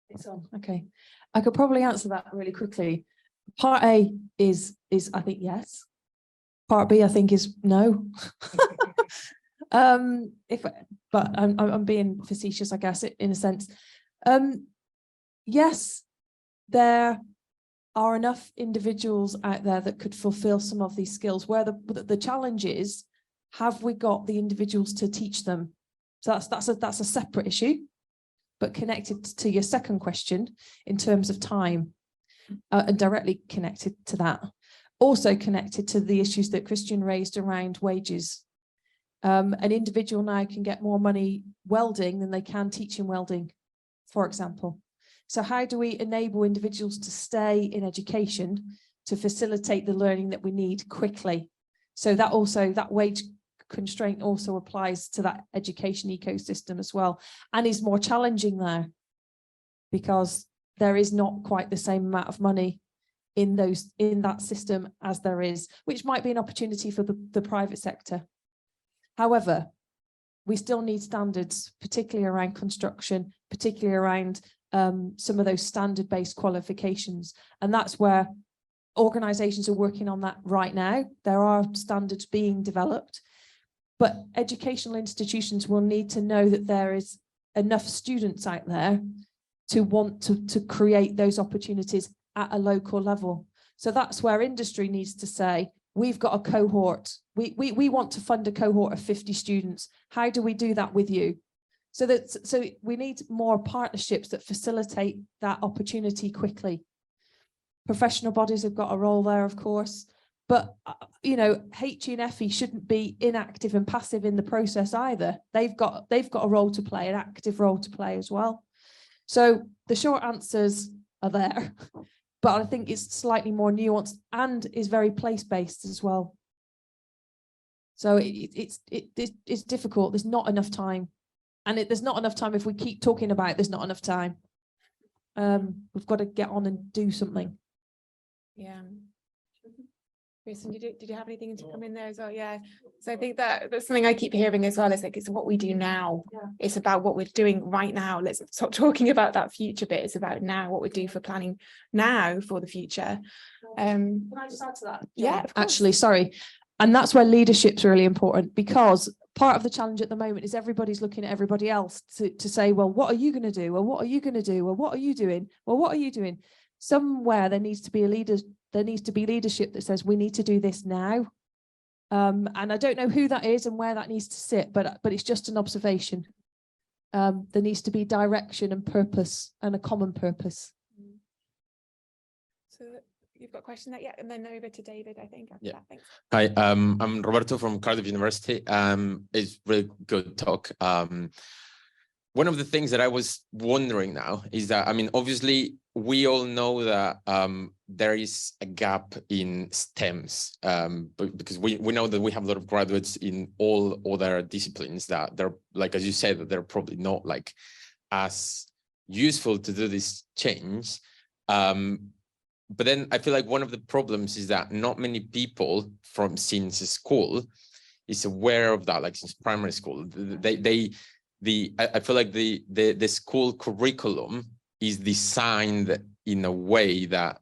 It's on. Okay. I could probably answer that really quickly. Part A is I think yes. Part B I think is no. But I'm being facetious, I guess, in a sense. Yes, there are enough individuals out there that could fulfill some of these skills, where the challenge is, have we got the individuals to teach them? So that's a separate issue, but connected to your second question in terms of time, and directly connected to that. Also connected to the issues that Christian raised around wages. An individual now can get more money welding than they can teaching welding, for example. So how do we enable individuals to stay in education to facilitate the learning that we need quickly? So that wage constraint also applies to that education ecosystem as well, and is more challenging now because there is not quite the same amount of money in that system as there is, which might be an opportunity for the private sector. However, we still need standards, particularly around construction, particularly around some of those standard-based qualifications. And that's where organisations are working on that right now. There are standards being developed, but educational institutions will need to know that there is enough students out there to want to create those opportunities at a local level. So that's where industry needs to say, we've got a cohort. We want to fund a cohort of 50 students. How do we do that with you? So we need more partnerships that facilitate that opportunity quickly. Professional bodies have got a role there, of course, but you know, HE and FE shouldn't be inactive and passive in the process either. They've got a role to play, an active role to play as well. So the short answers are there, but I think it's slightly more nuanced and is very place-based as well. So it's difficult. There's not enough time, and there's not enough time if we keep talking about it, there's not enough time. We've got to get on and do something. Yeah. Kirsten, did you have anything to come in there as well? Yeah. So I think that's something I keep hearing as well. Is like, it's what we do now. Yeah. It's about what we're doing right now. Let's stop talking about that future bit. It's about now, what we do for planning now for the future. Can I just add to that? Yeah, actually, sorry. And that's where leadership's really important, because part of the challenge at the moment is everybody's looking at everybody else to say, well, what are you going to do? Well, what are you going to do? Well, what are you doing? Well, what are you doing? Somewhere there needs to be leadership that says we need to do this now. And I don't know who that is and where that needs to sit, but it's just an observation. There needs to be direction and purpose, and a common purpose. So you've got a question that, yeah, and then over to David, I think. Yeah. That, thanks. Hi, I'm Roberto from Cardiff University. It's really good talk. One of the things that I was wondering now is that, I mean, obviously we all know that there is a gap in STEMs, because we know that we have a lot of graduates in all other disciplines that they're, like, as you said, that they're probably not like as useful to do this change. But then I feel like one of the problems is that not many people since school is aware of that, like since primary school. I feel like the school curriculum is designed in a way that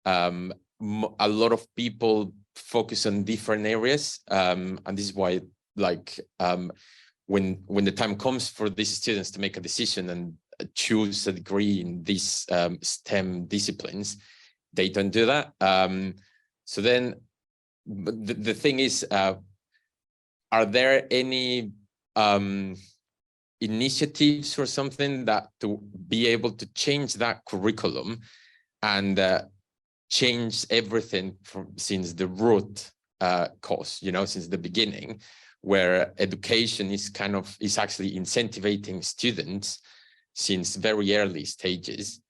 a lot of people focus on different areas, and this is why, like, when the time comes for these students to make a decision and choose a degree in these STEM disciplines, they don't do that. So then the thing is, are there any initiatives or something that to be able to change that curriculum and change everything since the root cause, you know, since the beginning, where education is actually incentivizing students since very early stages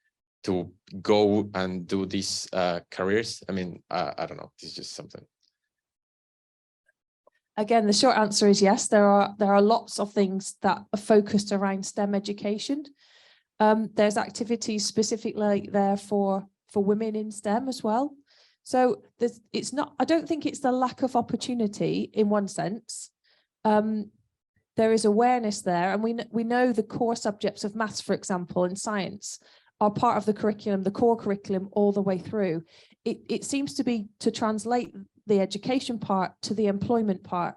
to go and do these careers? I mean, I don't know, this is just something. Again, the short answer is yes. There are lots of things that are focused around STEM education. There's activities specifically there for women in STEM as well. So it's not. I don't think it's the lack of opportunity in one sense. There is awareness there, and we know the core subjects of maths, for example, and science are part of the curriculum, the core curriculum, all the way through. It seems to be to translate the education part to the employment part.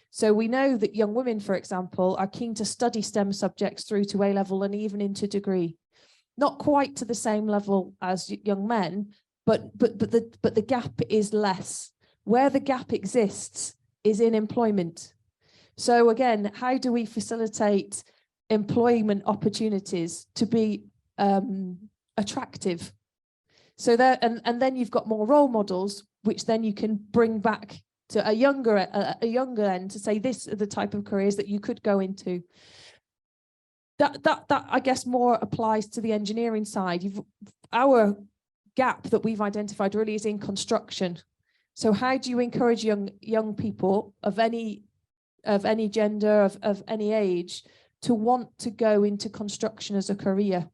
So we know that young women, for example, are keen to study STEM subjects through to A-level and even into degree. Not quite to the same level as young men, but the gap is less. Where the gap exists is in employment. So again, how do we facilitate employment opportunities to be attractive? So there, and then you've got more role models, which then you can bring back to a younger end to say, this are the type of careers that you could go into. That I guess more applies to the engineering side. Our gap that we've identified really is in construction. So how do you encourage young people of any gender, of any age, to want to go into construction as a career?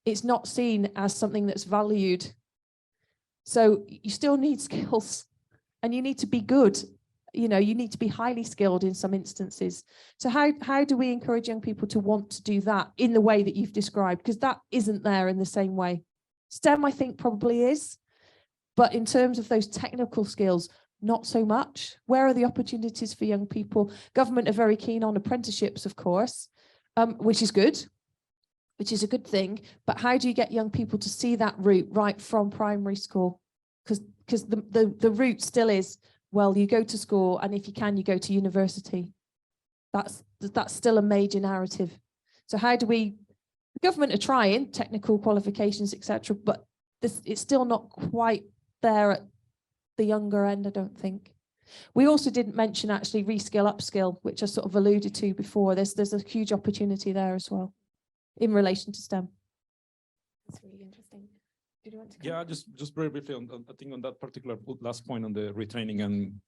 It's not seen as something that's valued. So you still need skills, and you need to be good. You know, you need to be highly skilled in some instances. So how do we encourage young people to want to do that in the way that you've described? Because that isn't there in the same way. STEM, I think, probably is. But in terms of those technical skills, not so much. Where are the opportunities for young people? Government are very keen on apprenticeships, of course, which is good. Which is a good thing, but how do you get young people to see that route right from primary school? Because the route still is, well, you go to school, and if you can, you go to university. That's that's still a major narrative. So how do we, the government are trying technical qualifications, etc., but it's still not quite there at the younger end, I don't think. We also didn't mention actually reskill, upskill, which I sort of alluded to before. There's a huge opportunity there as well in relation to STEM. That's really interesting. Did you want to? Yeah, just very briefly on I think on that particular last point on the retraining and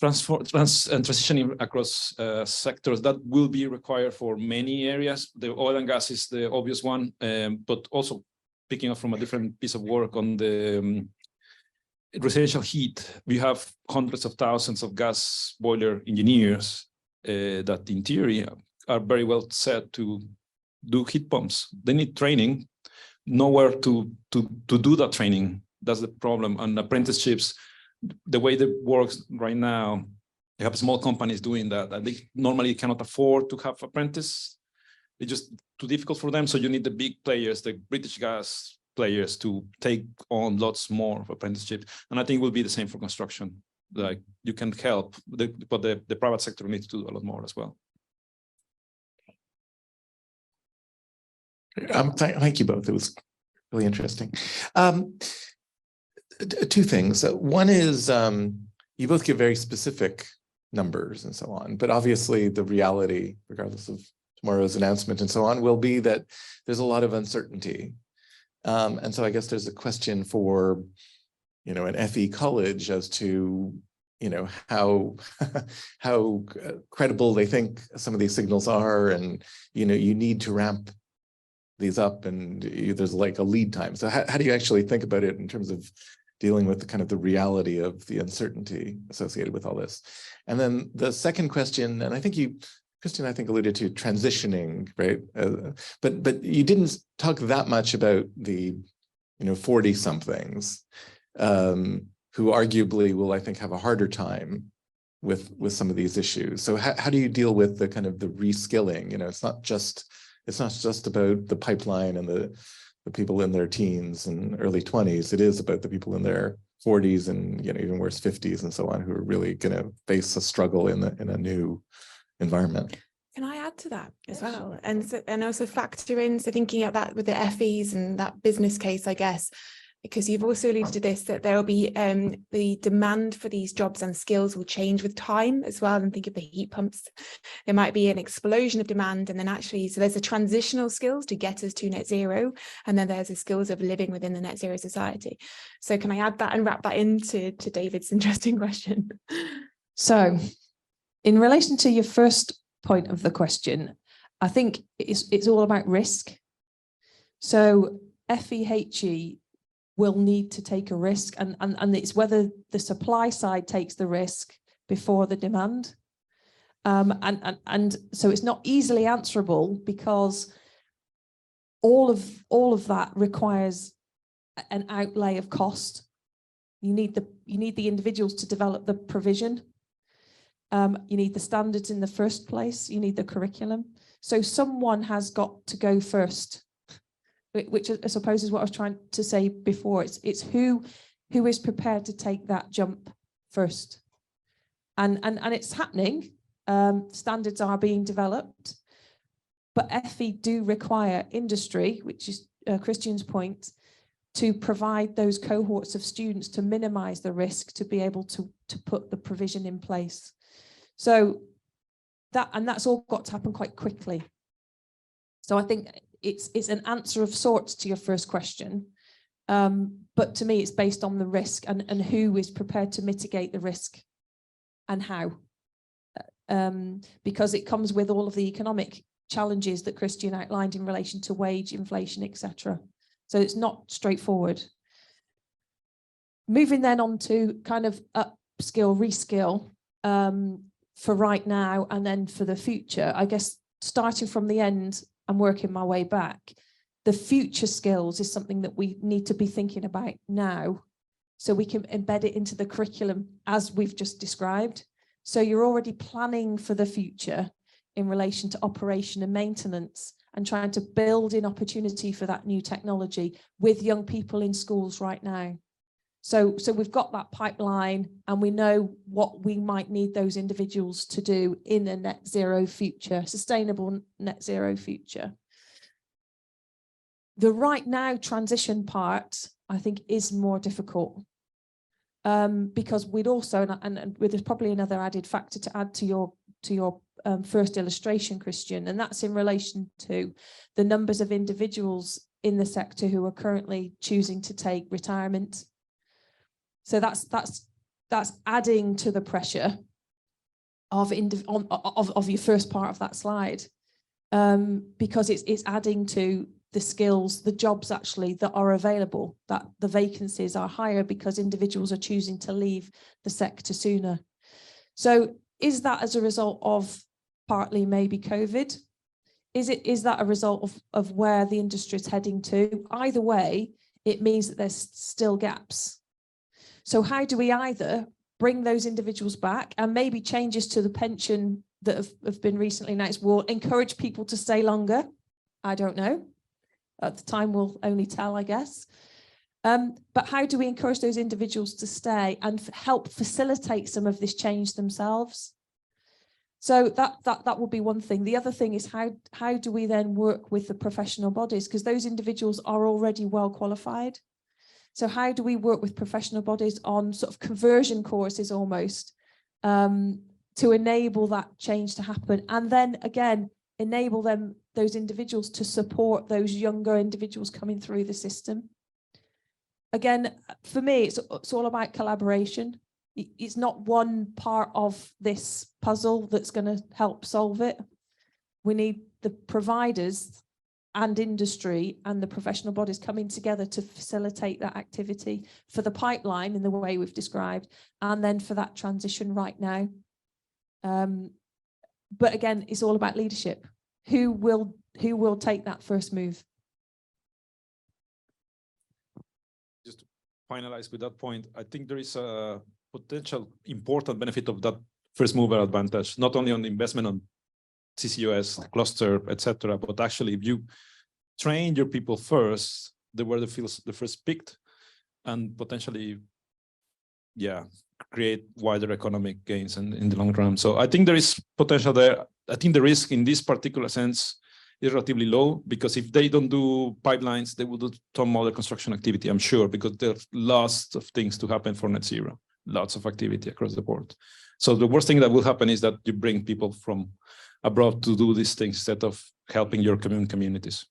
transitioning across sectors, that will be required for many areas. The oil and gas is the obvious one, but also picking up from a different piece of work on the residential heat. We have hundreds of thousands of gas boiler engineers that in theory are very well set to do heat pumps. They need training, nowhere to do that training. That's the problem. And apprenticeships, the way that works right now, you have small companies doing that, and they normally cannot afford to have apprentices. It's just too difficult for them. So you need the big players, the British Gas players, to take on lots more of apprenticeship. And I think it will be the same for construction. Like you can help, but the private sector needs to do a lot more as well. Thank you both. It was really interesting. Two things. One is you both give very specific numbers and so on, but obviously the reality, regardless of tomorrow's announcement and so on, will be that there's a lot of uncertainty. And so I guess there's a question for, an FE college as to, how credible they think some of these signals are, and, you need to ramp these up, and there's like a lead time. So how do you actually think about it in terms of dealing with the kind of the reality of the uncertainty associated with all this? And then the second question, and I think Kirstie, I think alluded to transitioning, right? But you didn't talk that much about the, 40 somethings who arguably will, I think, have a harder time with some of these issues. So how do you deal with the kind of the reskilling? It's not just about the pipeline and the people in their teens and early 20s. It is about the people in their 40s and even worse 50s and so on, who are really going to face a struggle in a new environment. Can I add to that as well? And also factor in, so thinking of that with the FEs and that business case, I guess, because you've also alluded to this, that there will be the demand for these jobs and skills will change with time as well. And think of the heat pumps. There might be an explosion of demand, and then actually, so there's the transitional skills to get us to net zero, and then there's the skills of living within the net zero society. So can I add that and wrap that into David's interesting question? So in relation to your first point of the question, I think it's all about risk. So FEHE will need to take a risk, and it's whether the supply side takes the risk before the demand. And so it's not easily answerable, because all of that requires an outlay of cost. You need the individuals to develop the provision. You need the standards in the first place. You need the curriculum. So someone has got to go first, which I suppose is what I was trying to say before. It's who is prepared to take that jump first, and it's happening. Standards are being developed, but FE do require industry, which is Christian's point, to provide those cohorts of students to minimise the risk, to be able to put the provision in place. So that's all got to happen quite quickly. So I think it's an answer of sorts to your first question, but to me it's based on the risk and who is prepared to mitigate the risk and how, because it comes with all of the economic challenges that Christian outlined in relation to wage inflation, etc. So it's not straightforward. Moving then on to kind of upskill, reskill, for right now and then for the future, I guess starting from the end and working my way back, the future skills is something that we need to be thinking about now, so we can embed it into the curriculum as we've just described. So you're already planning for the future in relation to operation and maintenance, and trying to build in opportunity for that new technology with young people in schools right now. So we've got that pipeline, and we know what we might need those individuals to do in a net zero future, sustainable net zero future. The right now transition part, I think, is more difficult, because we'd also, and there's probably another added factor to add to your first illustration, Christian, and that's in relation to the numbers of individuals in the sector who are currently choosing to take retirement. So that's adding to the pressure of your first part of that slide, because it's adding to the skills, the jobs actually that are available, that the vacancies are higher because individuals are choosing to leave the sector sooner. So is that as a result of partly maybe COVID? Is that a result of where the industry is heading to? Either way, it means that there's still gaps. So how do we either bring those individuals back, and maybe changes to the pension that have been recently announced will encourage people to stay longer? I don't know. At the time, we'll only tell, I guess. But how do we encourage those individuals to stay and help facilitate some of this change themselves? So that would be one thing. The other thing is how do we then work with the professional bodies? Because those individuals are already well qualified. So how do we work with professional bodies on sort of conversion courses almost, to enable that change to happen? And then again, enable those individuals to support those younger individuals coming through the system. Again, for me, it's all about collaboration. It's not one part of this puzzle that's going to help solve it. We need the providers and industry and the professional bodies coming together to facilitate that activity for the pipeline in the way we've described, and then for that transition right now. But again, it's all about leadership. Who will take that first move? Just to finalize with that point, I think there is a potential important benefit of that first mover advantage, not only on the investment on CCUS, cluster, etc., but actually if you train your people first, they were the first picked, and potentially, yeah, create wider economic gains in the long run. So I think there is potential there. I think the risk in this particular sense is relatively low, because if they don't do pipelines, they will do some other construction activity, I'm sure, because there's lots of things to happen for net zero, lots of activity across the board. So the worst thing that will happen is that you bring people from abroad to do these things instead of helping your communities.